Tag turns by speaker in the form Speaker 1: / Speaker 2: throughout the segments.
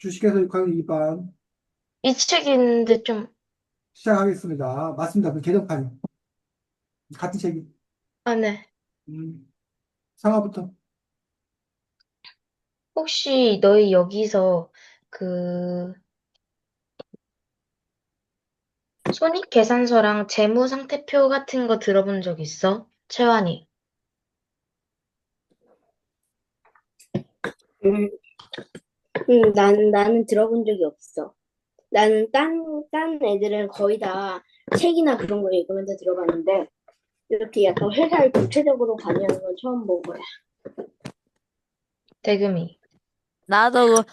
Speaker 1: 주식회사 6학년 2반
Speaker 2: 이 책인데 좀,
Speaker 1: 시작하겠습니다. 맞습니다. 그 개정판이. 같은 책이.
Speaker 2: 아, 네.
Speaker 1: 상하부터.
Speaker 2: 혹시 너희 여기서 그 손익계산서랑 재무상태표 같은 거 들어본 적 있어? 채환이.
Speaker 3: 음, 나는 들어본 적이 없어. 나는 딴 애들은 거의 다 책이나 그런 거 읽으면서 들어봤는데, 이렇게 약간 회사를 구체적으로 관여하는 건 처음 본 거야.
Speaker 2: 대금이.
Speaker 4: 나도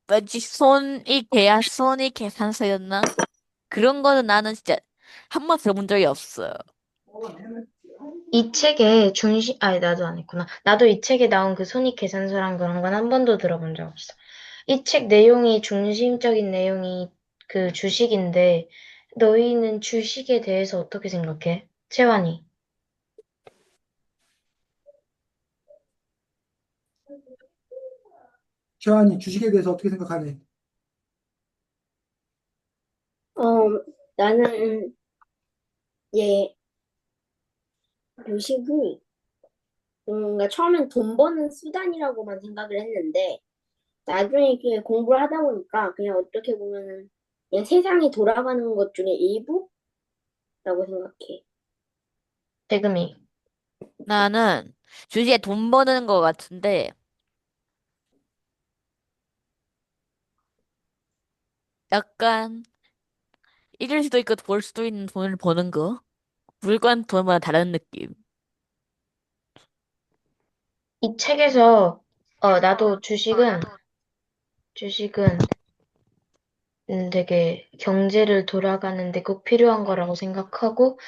Speaker 4: 뭐지 손익 계산서였나? 그런 거는 나는 진짜 한 번 들어본 적이 없어요.
Speaker 2: 이 책에 아니, 나도 안 했구나. 나도 이 책에 나온 그 손익계산서랑 그런 건 한 번도 들어본 적 없어. 이 책 내용이 중심적인 내용이 그 주식인데, 너희는 주식에 대해서 어떻게 생각해? 채환이.
Speaker 1: 최환이 주식에 대해서 어떻게 생각하니?
Speaker 3: 어, 나는 얘 요식이 뭔가 처음엔 돈 버는 수단이라고만 생각을 했는데, 나중에 이렇게 공부를 하다 보니까 그냥 어떻게 보면은 그냥 세상이 돌아가는 것 중에 일부라고 생각해.
Speaker 2: 대금이.
Speaker 4: 나는 주식에 돈 버는 거 같은데 약간 잃을 수도 있고 벌 수도 있는 돈을 버는 거. 물건 돈마다 다른 느낌.
Speaker 2: 이 책에서, 나도 주식은 되게 경제를 돌아가는데 꼭 필요한 거라고 생각하고,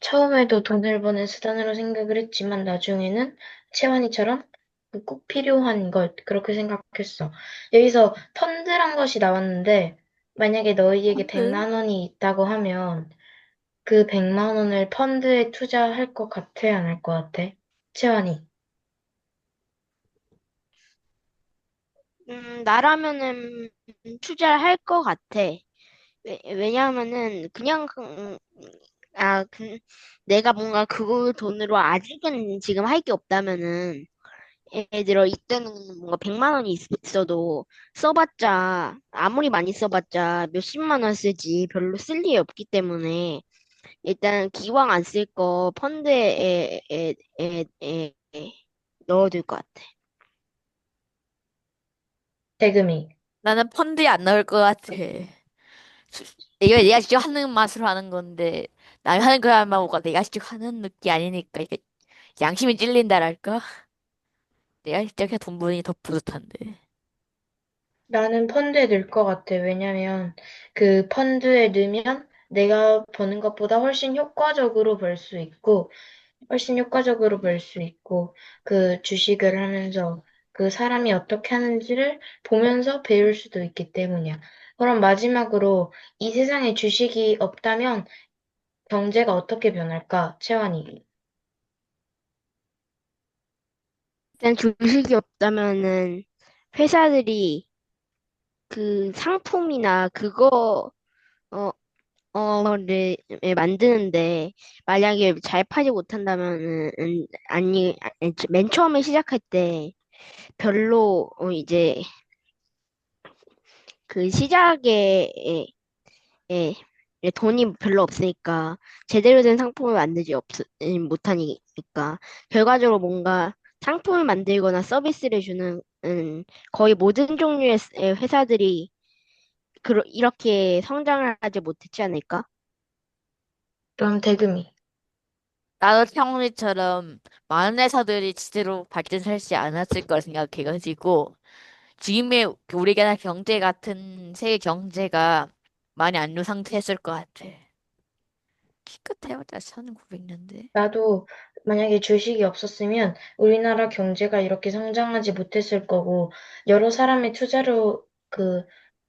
Speaker 2: 처음에도 돈을 버는 수단으로 생각을 했지만, 나중에는 채환이처럼 그꼭 필요한 것, 그렇게 생각했어. 여기서 펀드란 것이 나왔는데, 만약에 너희에게
Speaker 4: 펀드?
Speaker 2: 100만 원이 있다고 하면, 그 100만 원을 펀드에 투자할 것 같아, 안 할 것 같아? 채환이.
Speaker 5: 나라면은 투자할 것 같아. 왜냐하면은 그냥 아, 내가 뭔가 그 돈으로 아직은 지금 할 게 없다면은 예를 들어 이때는 뭔가 100만 원이 있어도 써봤자 아무리 많이 써봤자 몇십만 원 쓰지 별로 쓸 일이 없기 때문에 일단 기왕 안 쓸 거 펀드에 넣어둘 것 같아.
Speaker 2: 대금이.
Speaker 4: 나는 펀드에 안 넣을 것 같아. 수- 이거 내가 직접 하는 맛으로 하는 건데 남이 하는 거야만 보고 내가 직접 하는 느낌이 아니니까 이게 양심이 찔린다랄까? 내가 직접 그냥 돈 버니 더 뿌듯한데.
Speaker 2: 나는 펀드에 넣을 것 같아. 왜냐면 그 펀드에 넣으면 내가 버는 것보다 훨씬 효과적으로 벌 수 있고, 그 주식을 하면서 그 사람이 어떻게 하는지를 보면서 배울 수도 있기 때문이야. 그럼 마지막으로 이 세상에 주식이 없다면 경제가 어떻게 변할까? 채환이.
Speaker 5: 일단 주식이 없다면은 회사들이 그 상품이나 그거 어 어를 만드는데 만약에 잘 팔지 못한다면은 맨 처음에 시작할 때 별로 이제 그 시작에 에, 돈이 별로 없으니까 제대로 된 상품을 만들지 못하니까 결과적으로 뭔가 상품을 만들거나 서비스를 주는 거의 모든 종류의 회사들이 이렇게 성장을 하지 못했지 않을까?
Speaker 2: 그럼 대금이.
Speaker 4: 나도 평소처럼 많은 회사들이 제대로 발전하지 않았을 거라 생각해가지고 지금의 그 우리나라 경제 같은 세계 경제가 많이 안 좋은 상태였을 것 같아. 키끝 해봤자 1900년대.
Speaker 2: 나도 만약에 주식이 없었으면 우리나라 경제가 이렇게 성장하지 못했을 거고, 여러 사람의 투자로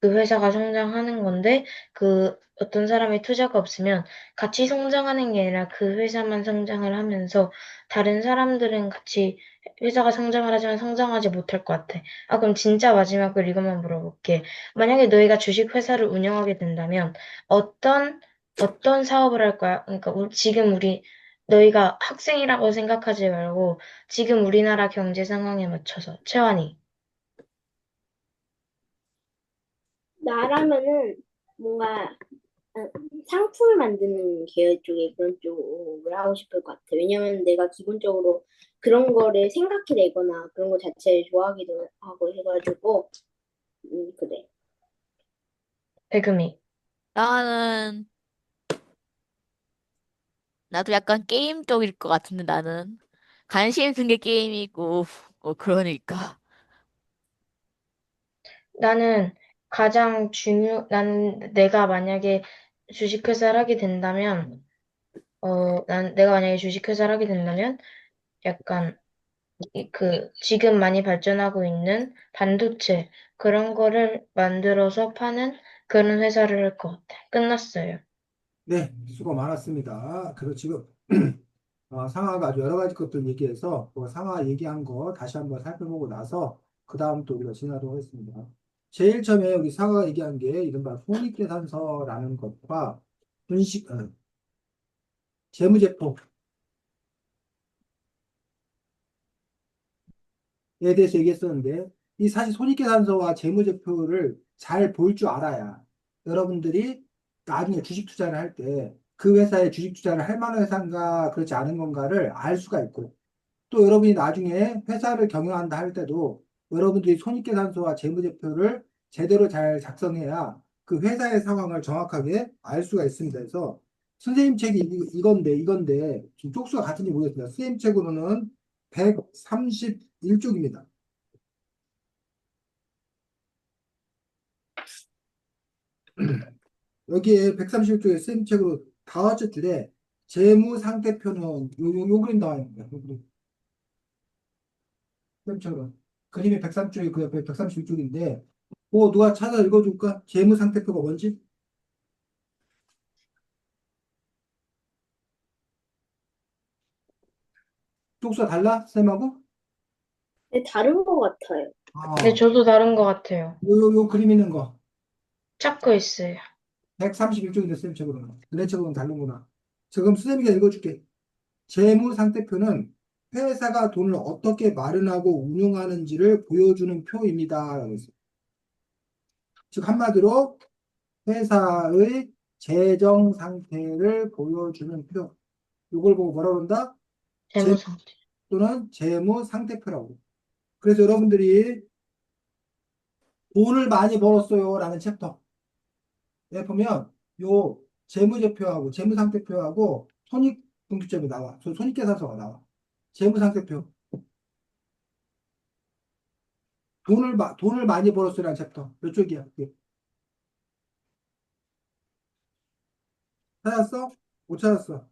Speaker 2: 그 회사가 성장하는 건데, 그 어떤 사람의 투자가 없으면 같이 성장하는 게 아니라 그 회사만 성장을 하면서 다른 사람들은 같이 회사가 성장을 하지만 성장하지 못할 것 같아. 아, 그럼 진짜 마지막으로 이것만 물어볼게. 만약에 너희가 주식 회사를 운영하게 된다면 어떤 어떤 사업을 할 거야? 그러니까 지금 너희가 학생이라고 생각하지 말고 지금 우리나라 경제 상황에 맞춰서 채환이.
Speaker 3: 나라면은 뭔가 상품을 만드는 계열 쪽에 그런 쪽을 하고 싶을 것 같아. 왜냐면 내가 기본적으로 그런 거를 생각해내거나 그런 거 자체를 좋아하기도 하고 해가지고, 그래.
Speaker 2: 배금이.
Speaker 4: 나는, 나도 약간 게임 쪽일 것 같은데, 나는. 관심 있는 게 게임이고, 그러니까.
Speaker 2: 나는 나는 내가 만약에 주식회사를 하게 된다면, 내가 만약에 주식회사를 하게 된다면, 약간, 지금 많이 발전하고 있는 반도체, 그런 거를 만들어서 파는 그런 회사를 할 것 같아. 끝났어요.
Speaker 1: 네, 수고 많았습니다. 그리고 지금 상하가 아주 여러 가지 것들 얘기해서 그 상하 얘기한 거 다시 한번 살펴보고 나서 그 다음 또 우리가 진행하도록 하겠습니다. 제일 처음에 우리 상하가 얘기한 게 이른바 손익계산서라는 것과 분식, 재무제표에 대해서 얘기했었는데 이 사실 손익계산서와 재무제표를 잘 볼 줄 알아야 여러분들이 나중에 주식 투자를 할 때 그 회사에 주식 투자를 할 만한 회사인가 그렇지 않은 건가를 알 수가 있고 또 여러분이 나중에 회사를 경영한다 할 때도 여러분들이 손익계산서와 재무제표를 제대로 잘 작성해야 그 회사의 상황을 정확하게 알 수가 있습니다. 그래서 선생님 책이 이건데 지금 쪽수가 같은지 모르겠습니다. 선생님 책으로는 131쪽입니다. 여기에 131쪽에 선생님 책으로 다섯째 줄에 재무상태표는 요 그림 나와 있는 거예요. 요 그림. 선생님처럼 그림이 103쪽이 그 옆에 131쪽인데 누가 찾아 읽어줄까? 재무상태표가 뭔지? 쪽수가 달라? 쌤하고?
Speaker 3: 근데 다른 것 같아요.
Speaker 2: 근데 저도 다른 것 같아요.
Speaker 1: 요 그림 있는 거.
Speaker 2: 찾고 있어요.
Speaker 1: 131쪽인데 쌤 책으로는. 너네 책으로는 다른구나. 지금 수쌤이가 읽어줄게. 재무상태표는 회사가 돈을 어떻게 마련하고 운용하는지를 보여주는 표입니다. 라고 했어요. 즉 한마디로 회사의 재정 상태를 보여주는 표. 이걸 보고 뭐라 그런다? 재
Speaker 2: 재무상태.
Speaker 1: 또는 재무상태표라고. 그래서 여러분들이 돈을 많이 벌었어요. 라는 챕터에 보면 요 재무제표하고 재무상태표하고 손익분기점이 나와. 손익계산서가 나와. 재무상태표. 돈을 많이 벌었어요라는 챕터. 몇 쪽이야? 그게. 찾았어? 못 찾았어.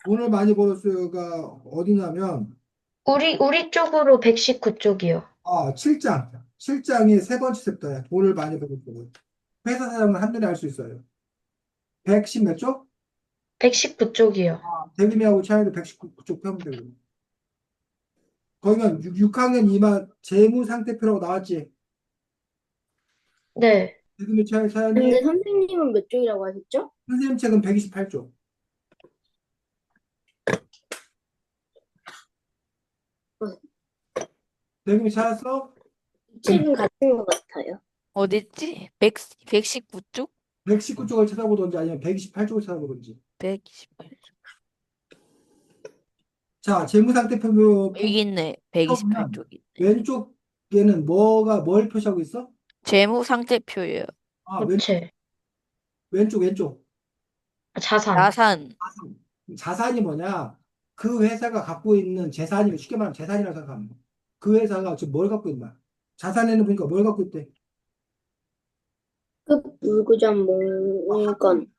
Speaker 1: 돈을 많이 벌었어요가 어디냐면
Speaker 2: 우리 쪽으로 119쪽이요.
Speaker 1: 7장. 7장이 세 번째 챕터야. 돈을 많이 벌었어요. 회사 사정을 한눈에 알 수 있어요. 110 몇 쪽?
Speaker 2: 119쪽이요.
Speaker 1: 대금이하고 차이를 119쪽 펴면 되거든. 거기가 6학년 2만 재무상태표라고 나왔지.
Speaker 2: 네.
Speaker 1: 대금의 차이니
Speaker 3: 근데 선생님은 몇 쪽이라고 하셨죠?
Speaker 1: 선생님 책은 128쪽. 대금이 찾았어?
Speaker 3: 이 책은 같은 것 같아요.
Speaker 4: 어딨지? 119쪽?
Speaker 1: 119쪽을 찾아보든지 아니면 128쪽을 찾아보든지.
Speaker 4: 128쪽.
Speaker 1: 자, 재무상태표
Speaker 4: 여기 있네.
Speaker 1: 보면
Speaker 4: 128쪽 있네.
Speaker 1: 왼쪽에는 뭘 표시하고 있어?
Speaker 4: 재무 상태표예요.
Speaker 2: 부채.
Speaker 1: 왼쪽.
Speaker 2: 자산.
Speaker 4: 자산.
Speaker 1: 자산이 뭐냐? 그 회사가 갖고 있는 재산이 쉽게 말하면 재산이라고 생각하면 돼. 그 회사가 지금 뭘 갖고 있나? 자산에는 보니까 뭘 갖고 있대?
Speaker 3: 급 물구점 물건.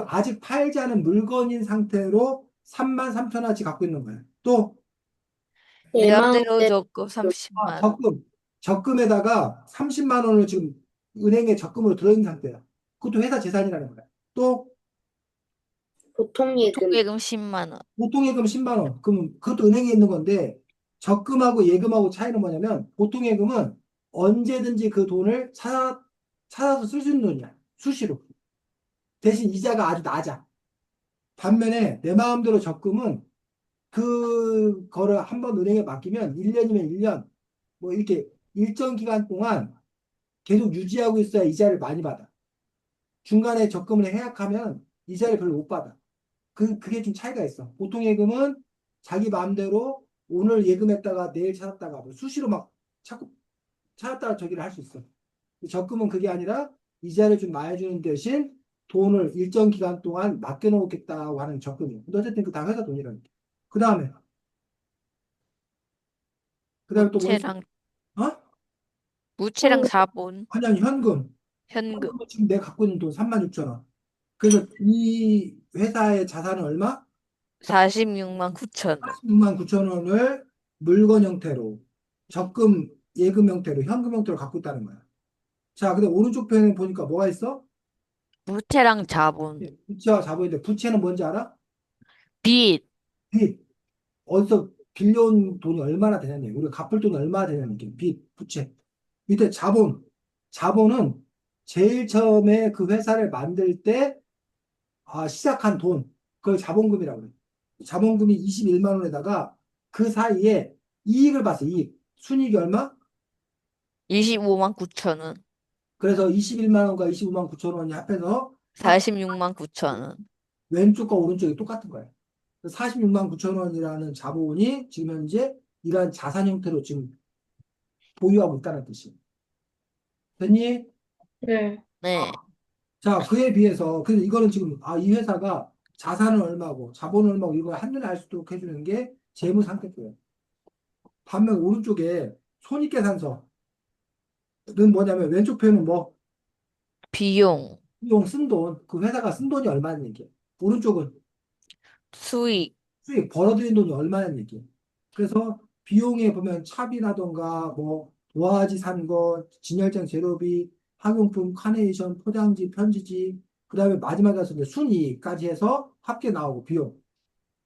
Speaker 1: 아직 팔지 않은 물건인 상태로 33,000원어치 갖고 있는 거야. 또
Speaker 4: 예정대로
Speaker 3: 예망대
Speaker 4: 적금 30만.
Speaker 1: 적금. 적금에다가 30만 원을 지금 은행에 적금으로 들어있는 상태야. 그것도 회사 재산이라는 거야. 또
Speaker 3: 보통 예금.
Speaker 4: 통예금 10만 원.
Speaker 1: 보통예금 10만 원. 그럼 그것도 은행에 있는 건데 적금하고 예금하고 차이는 뭐냐면 보통예금은 언제든지 그 돈을 찾아서 쓸 수 있는 돈이야. 수시로. 대신 이자가 아주 낮아. 반면에 내 마음대로 적금은 그거를 한번 은행에 맡기면 1년이면 1년 뭐 이렇게 일정 기간 동안 계속 유지하고 있어야 이자를 많이 받아. 중간에 적금을 해약하면 이자를 별로 못 받아. 그게 좀 차이가 있어. 보통 예금은 자기 마음대로 오늘 예금했다가 내일 찾았다가 뭐 수시로 막 자꾸 찾았다가 저기를 할 수 있어. 적금은 그게 아니라 이자를 좀 많이 주는 대신 돈을 일정 기간 동안 맡겨놓겠다고 하는 적금이에요. 근데 어쨌든 그 다 회사 돈이라니까. 그 다음에, 또 뭐 있어?
Speaker 4: 무채랑,
Speaker 1: 어?
Speaker 4: 무채랑 자본,
Speaker 1: 그냥 현금.
Speaker 4: 현금.
Speaker 1: 현금은 지금 내가 갖고 있는 돈 3만 6천 원. 그래서 이 회사의 자산은 얼마?
Speaker 4: 46만 9천 원.
Speaker 1: 46만 9천 원을 물건 형태로, 적금, 예금 형태로, 현금 형태로 갖고 있다는 거야. 자, 근데 오른쪽 편에 보니까 뭐가 있어?
Speaker 4: 무채랑 자본.
Speaker 1: 부채와 자본인데, 부채는 뭔지 알아?
Speaker 4: 빚.
Speaker 1: 빚. 어디서 빌려온 돈이 얼마나 되냐니. 우리가 갚을 돈이 얼마나 되냐니. 빚, 부채. 밑에 자본. 자본은 제일 처음에 그 회사를 만들 때 시작한 돈. 그걸 자본금이라고 그래. 자본금이 21만 원에다가 그 사이에 이익을 봤어, 이익. 순이익이 얼마?
Speaker 4: 25만 9천 원.
Speaker 1: 그래서 21만 원과 25만 9천 원이 합해서
Speaker 4: 46만 9천 원.
Speaker 1: 왼쪽과 오른쪽이 똑같은 거예요. 46만 9천 원이라는 자본이 지금 현재 이러한 자산 형태로 지금 보유하고 있다는 뜻이에요. 됐니?
Speaker 2: 네.
Speaker 4: 네.
Speaker 1: 자, 그에 비해서, 그래서 이거는 지금, 이 회사가 자산은 얼마고, 자본은 얼마고, 이걸 한눈에 알 수 있도록 해주는 게 재무상태표예요. 반면 오른쪽에 손익계산서는 뭐냐면, 왼쪽 표는 뭐,
Speaker 4: 비용,
Speaker 1: 비용 쓴 돈, 그 회사가 쓴 돈이 얼마는 얘기예요. 오른쪽은
Speaker 4: 수익,
Speaker 1: 수익, 벌어들인 돈이 얼마는 얘기예요. 그래서 비용에 보면 차비라던가, 뭐, 도화지 산 거, 진열장 재료비, 학용품, 카네이션, 포장지, 편지지, 그 다음에 마지막에 가서 이제 순이익까지 해서 합계 나오고, 비용.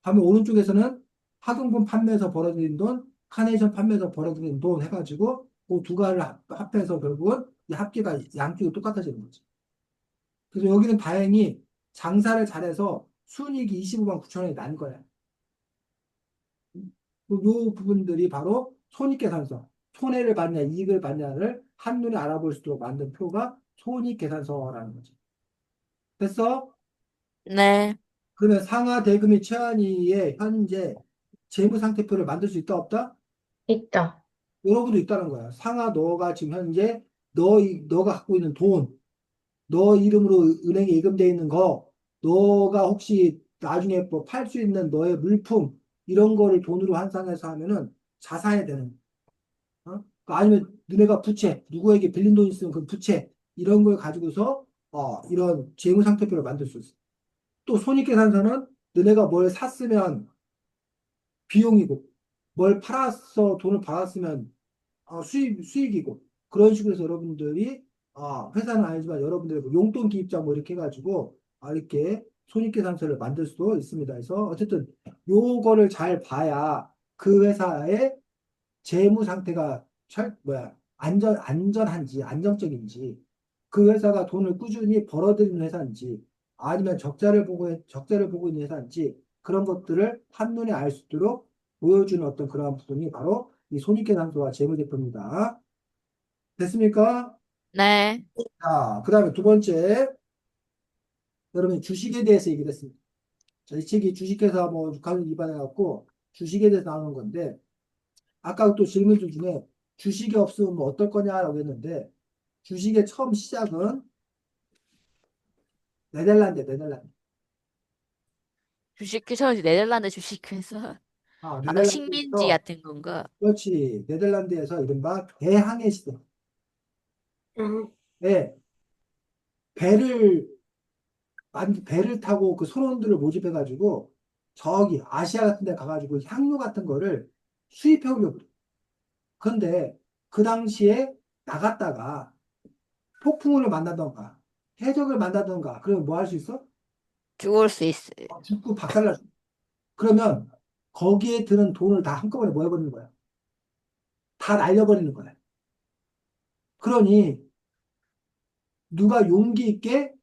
Speaker 1: 반면 오른쪽에서는 학용품 판매에서 벌어들인 돈, 카네이션 판매에서 벌어들인 돈 해가지고, 그 두 가지를 합해서 결국은 이 합계가 양쪽이 똑같아지는 거지. 그래서 여기는 다행히 장사를 잘해서 순이익이 25만 9천 원이 난 거야. 요 부분들이 바로 손익계산서. 손해를 받냐, 이익을 받냐를 한눈에 알아볼 수 있도록 만든 표가 손익계산서라는 거지. 됐어?
Speaker 4: 네.
Speaker 1: 그러면 상하 대금이 최한이의 현재 재무상태표를 만들 수 있다, 없다?
Speaker 2: 있다.
Speaker 1: 여러분도 있다는 거야. 상하 너가 지금 현재 너가 갖고 있는 돈, 너 이름으로 은행에 예금돼 있는 거, 너가 혹시 나중에 뭐 팔 수 있는 너의 물품, 이런 거를 돈으로 환산해서 하면은 자산이 되는 아니면 너네가 부채, 누구에게 빌린 돈 있으면 그 부채, 이런 걸 가지고서 이런 재무상태표를 만들 수 있어. 또 손익계산서는 너네가 뭘 샀으면 비용이고, 뭘 팔아서 돈을 받았으면 수익이고, 그런 식으로 해서 여러분들이 회사는 아니지만 여러분들의 뭐 용돈 기입자 뭐 이렇게 해가지고 이렇게 손익계산서를 만들 수도 있습니다. 그래서 어쨌든 요거를 잘 봐야 그 회사의 재무 상태가 안전한지, 안정적인지, 그 회사가 돈을 꾸준히 벌어들이는 회사인지, 아니면 적자를 보고 있는 회사인지, 그런 것들을 한눈에 알 수 있도록 보여주는 어떤 그러한 부분이 바로 이 손익계산서와 재무제표입니다. 됐습니까?
Speaker 4: 네.
Speaker 1: 자, 그 다음에 두 번째, 여러분 주식에 대해서 얘기를 했습니다. 자, 이 책이 주식회사 뭐 6학년 2반해갖고 주식에 대해서 나오는 건데, 아까 또 질문들 중에 주식이 없으면 뭐 어떨 거냐라고 했는데 주식의 처음 시작은 네덜란드.
Speaker 4: 주식회사, 네덜란드 주식회사. 아까 식민지
Speaker 1: 네덜란드에서
Speaker 4: 같은 건가?
Speaker 1: 그렇지. 네덜란드에서 이른바 대항해 시대에
Speaker 3: 음,
Speaker 1: 배를 배를 타고 그 선원들을 모집해가지고 저기 아시아 같은 데 가가지고 향유 같은 거를 수입해 오려고 그래. 그런데 그 당시에 나갔다가 폭풍우를 만나던가 해적을 만나던가 그러면 뭐 할 수 있어?
Speaker 4: 죽을 수 있어요.
Speaker 1: 죽고 박살나. 그러면 거기에 드는 돈을 다 한꺼번에 모여버리는 거야. 다 날려버리는 거야. 그러니 누가 용기 있게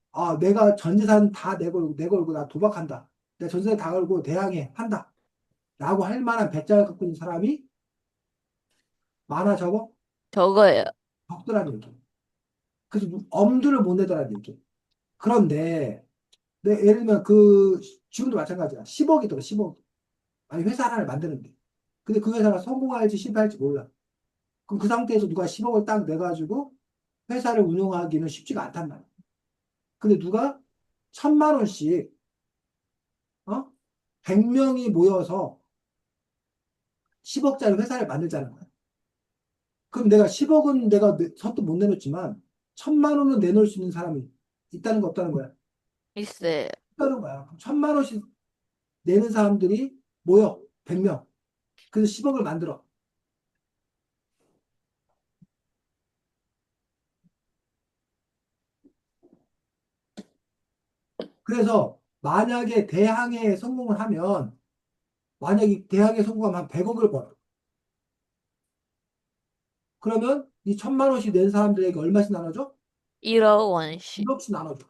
Speaker 1: 내가 전 재산 다 내걸고 나 도박한다. 내가 전 재산 다 걸고 대항해 한다. 라고 할 만한 배짱을 갖고 있는 사람이 많아 적어?
Speaker 4: 적어요.
Speaker 1: 적더라는 얘기. 그래서 엄두를 못 내더라는 얘기. 그런데 예를 들면 지금도 마찬가지야. 10억이 들어 10억. 아니 회사 하나를 만드는데. 근데 그 회사가 성공할지 실패할지 몰라. 그럼 그 상태에서 누가 10억을 딱 내가지고 회사를 운영하기는 쉽지가 않단 말이야. 근데 누가 1,000만 원씩 100명이 모여서 10억짜리 회사를 만들자는 거야. 그럼 내가 10억은 내가 선뜻 못 내놓지만 1,000만 원은 내놓을 수 있는 사람이 있다는 거 없다는 거야.
Speaker 4: 있어요.
Speaker 1: 있다는 거야. 1,000만 원씩 내는 사람들이 모여. 100명. 그래서 10억을 만들어. 그래서 만약에 대항해에 성공을 하면 만약에 대항해에 성공하면 한 100억을 벌어. 그러면 이 1,000만 원씩 낸 사람들에게 얼마씩 나눠줘?
Speaker 4: 1억 원씩.
Speaker 1: 1억씩 나눠줘.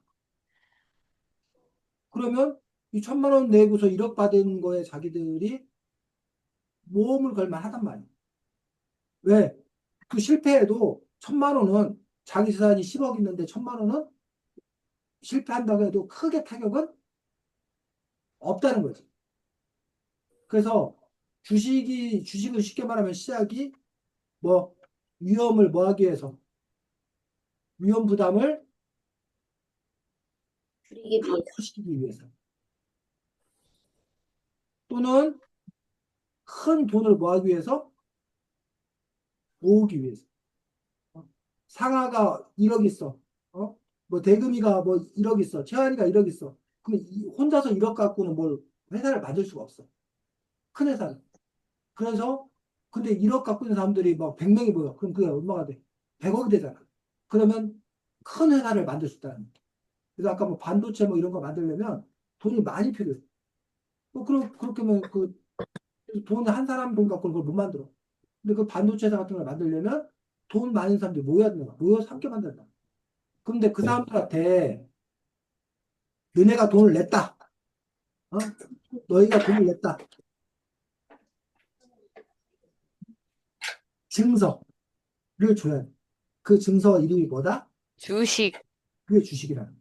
Speaker 1: 그러면 이 1,000만 원 내고서 1억 받은 거에 자기들이 모험을 걸만 하단 말이야. 왜? 그 실패해도 1,000만 원은 자기 재산이 10억 있는데 1,000만 원은 실패한다고 해도 크게 타격은 없다는 거지. 그래서 주식을 쉽게 말하면 시작이 뭐 위험을 뭐 하기 위해서 위험 부담을
Speaker 3: 줄이기 위해서.
Speaker 1: 감소시키기 위해서 또는 큰 돈을 뭐 하기 위해서 모으기 위해서 상하가 1억 있어. 뭐 대금이가 뭐 1억 있어. 최한이가 1억 있어. 그럼 혼자서 1억 갖고는 뭘 회사를 만들 수가 없어. 큰 회사는. 그래서 근데 1억 갖고 있는 사람들이 막 100명이 모여. 그럼 그게 얼마가 돼? 100억이 되잖아. 그러면 큰 회사를 만들 수 있다는 거야. 그래서 아까 뭐 반도체 뭐 이런 거 만들려면 돈이 많이 필요해. 뭐 그렇게 하면 돈 한 사람 돈 갖고는 그걸 못 만들어. 근데 그 반도체 회사 같은 걸 만들려면 돈 많은 사람들이 모여야 되는 거야. 모여서 함께 만든다. 근데 그 사람들한테 너네가 돈을 냈다. 어? 너희가 돈을 냈다. 증서를 줘야 돼. 그 증서 이름이 뭐다?
Speaker 4: 주식.
Speaker 1: 그게 주식이라는 거야.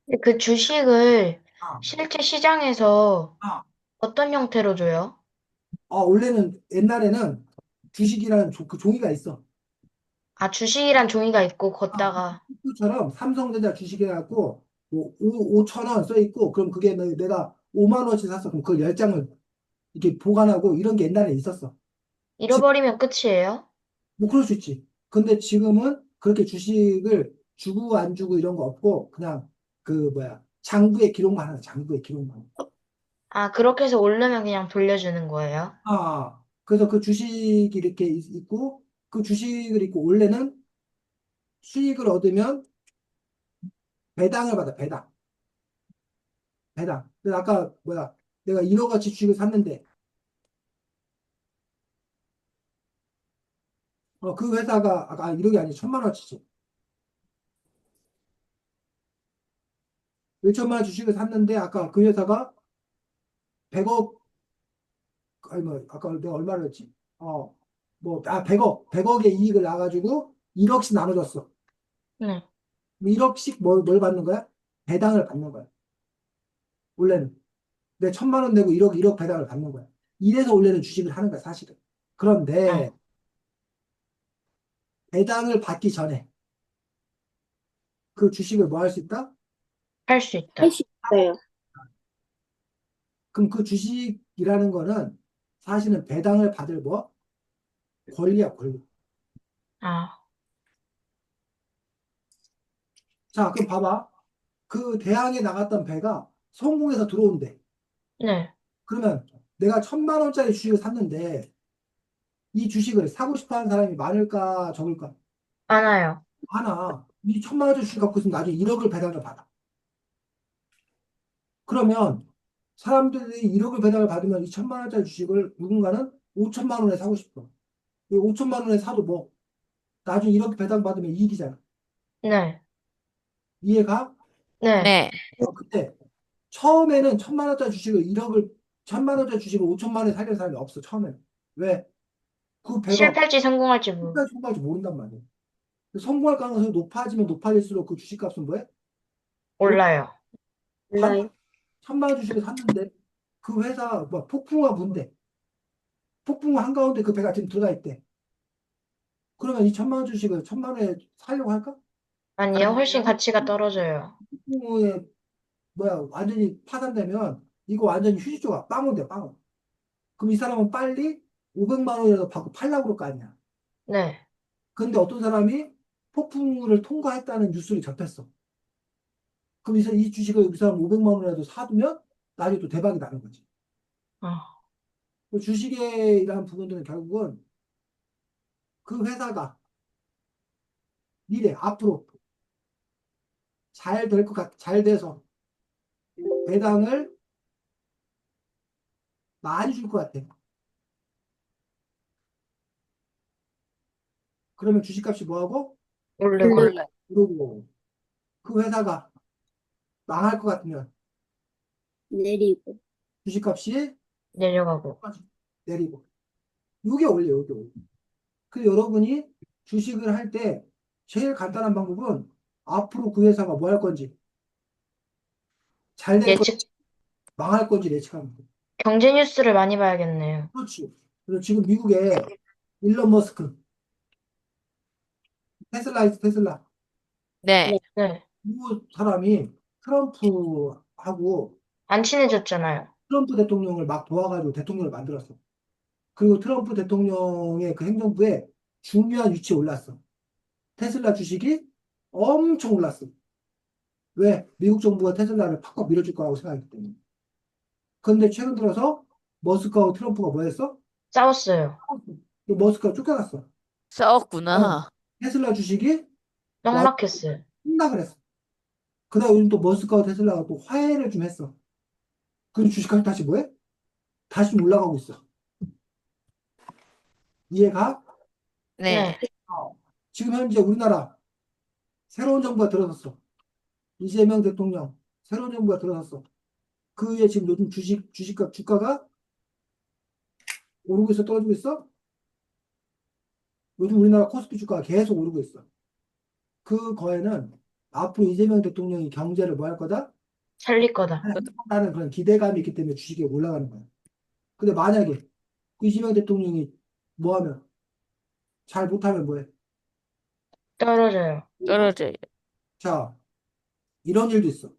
Speaker 2: 근데 그 주식을
Speaker 1: 아,
Speaker 2: 실제 시장에서
Speaker 1: 아.
Speaker 2: 어떤 형태로 줘요?
Speaker 1: 원래는 옛날에는 주식이라는 그 종이가 있어.
Speaker 2: 아, 주식이란 종이가 있고 걷다가
Speaker 1: 처럼 삼성전자 주식해갖고 뭐 5천 원 써 있고 그럼 그게 내가 5만 원씩 샀어. 그럼 그 10장을 이렇게 보관하고 이런 게 옛날에 있었어.
Speaker 2: 잃어버리면 끝이에요?
Speaker 1: 뭐 그럴 수 있지. 근데 지금은 그렇게 주식을 주고 안 주고 이런 거 없고 그냥 그 뭐야 장부에 기록만 하는 거야, 장부에 기록만.
Speaker 2: 아, 그렇게 해서 오르면 그냥 돌려주는 거예요?
Speaker 1: 그래서 그 주식이 이렇게 있고 그 주식을 있고 원래는 수익을 얻으면 배당을 받아 배당. 배당. 그래서 아까 뭐야 내가 1억어치 주식을 샀는데 그 회사가 아까 1억이 아니고 1,000만 원어치지. 1천만 원 주식을 샀는데 아까 그 회사가 100억 아니 뭐 아까 내가 얼마를 했지? 100억의 이익을 나가지고 1억씩 나눠줬어.
Speaker 2: 네.
Speaker 1: 1억씩 뭘 받는 거야? 배당을 받는 거야. 원래는 내 1,000만 원 내고 1억 배당을 받는 거야. 이래서 원래는 주식을 하는 거야, 사실은. 그런데
Speaker 2: 어,
Speaker 1: 배당을 받기 전에 그 주식을 뭐 할 수 있다?
Speaker 2: 할 수
Speaker 3: 할
Speaker 2: 있다.
Speaker 3: 수 있어요.
Speaker 1: 그럼 그 주식이라는 거는 사실은 배당을 받을 뭐? 권리야, 권리.
Speaker 2: 아,
Speaker 1: 자, 그럼 봐봐. 그 대항에 나갔던 배가 성공해서 들어온대.
Speaker 2: 네.
Speaker 1: 그러면 내가 1,000만 원짜리 주식을 샀는데 이 주식을 사고 싶어 하는 사람이 많을까, 적을까?
Speaker 2: 많아요.
Speaker 1: 많아. 이 1,000만 원짜리 주식 갖고 있으면 나중에 1억을 배당을 받아. 그러면 사람들이 1억을 배당을 받으면 이 1,000만 원짜리 주식을 누군가는 5천만 원에 사고 싶어. 이 5천만 원에 사도 뭐, 나중에 1억 배당 받으면 이익이잖아.
Speaker 2: 네.
Speaker 1: 이해가?
Speaker 2: 네.
Speaker 4: 네.
Speaker 1: 그때 처음에는 1,000만 원짜리 주식을 1억을 1,000만 원짜리 주식을 5천만 원에 사려는 사람이 없어. 처음에는. 왜? 그 배가
Speaker 2: 실패할지 성공할지
Speaker 1: 끝까지 성공할지 모른단 말이야. 성공할 가능성이 높아지면 높아질수록 그 주식값은 뭐해?
Speaker 2: 몰라요.
Speaker 1: 반
Speaker 3: 몰라요.
Speaker 1: 1,000만 원 주식을 샀는데 그 회사 뭐 폭풍우가 분대. 폭풍우 한가운데 그 배가 지금 들어가 있대. 그러면 이 1,000만 원 주식을 1,000만 원에 사려고 할까?
Speaker 2: 아니요, 훨씬 가치가 떨어져요.
Speaker 1: 폭풍우에 뭐야 완전히 파산되면 이거 완전히 휴지조각 빵원 돼 빵원. 그럼 이 사람은 빨리 500만 원이라도 받고 팔려고 그럴 거 아니야.
Speaker 2: 네.
Speaker 1: 근데 어떤 사람이 폭풍우를 통과했다는 뉴스를 접했어. 그럼 이 주식을 이 사람 500만 원이라도 사두면 나중에 또 대박이 나는 거지.
Speaker 2: 어,
Speaker 1: 그 주식에 이런 부분들은 결국은 그 회사가 미래 앞으로 잘 될 것 같, 잘 돼서 배당을 많이 줄 것 같아. 그러면 주식값이 뭐하고?
Speaker 2: 오르고.
Speaker 3: 블랙.
Speaker 1: 오르고 그 회사가 망할 것 같으면
Speaker 3: 내리고.
Speaker 1: 주식값이
Speaker 2: 내려가고.
Speaker 1: 내리고 이게 올려 이게 올려. 그 여러분이 주식을 할 때 제일 간단한 방법은 앞으로 그 회사가 뭐 할 건지 잘 될 건지
Speaker 2: 예측,
Speaker 1: 망할 건지 예측하면 돼.
Speaker 2: 경제 뉴스를 많이 봐야겠네요.
Speaker 1: 그렇지. 그래서 지금 미국에 일론 머스크 테슬라 있어 테슬라
Speaker 4: 네.
Speaker 2: 네.
Speaker 1: 이 사람이 트럼프하고
Speaker 2: 안 친해졌잖아요.
Speaker 1: 트럼프 대통령을 막 도와가지고 대통령을 만들었어. 그리고 트럼프 대통령의 그 행정부에 중요한 위치에 올랐어. 테슬라 주식이 엄청 올랐어. 왜? 미국 정부가 테슬라를 팍팍 밀어줄 거라고 생각했기 때문에. 그런데 최근 들어서 머스크하고 트럼프가 뭐 했어?
Speaker 2: 싸웠어요.
Speaker 1: 그 머스크가 쫓겨났어. 어,
Speaker 4: 싸웠구나.
Speaker 1: 테슬라 주식이 완
Speaker 2: 떡락했어요.
Speaker 1: 폭락을 했어. 그다음 요즘 또 머스크하고 테슬라가 또 화해를 좀 했어. 그리고 주식값이 다시 뭐해? 다시 좀 올라가고 있어. 이해가?
Speaker 4: 네.
Speaker 2: 네.
Speaker 1: 어. 지금 현재 우리나라 새로운 정부가 들어섰어. 이재명 대통령 새로운 정부가 들어섰어. 그에 지금 요즘 주식값 주가가 오르고 있어 떨어지고 있어? 요즘 우리나라 코스피 주가가 계속 오르고 있어. 그 거에는 앞으로 이재명 대통령이 경제를 뭐 할 거다?
Speaker 2: 살릴 거다.
Speaker 1: 하는 그런 기대감이 있기 때문에 주식이 올라가는 거야. 근데 만약에 그 이재명 대통령이 뭐 하면 잘 못하면 뭐해?
Speaker 2: 떨어져요.
Speaker 4: 떨어져요.
Speaker 1: 자, 이런 일도 있어.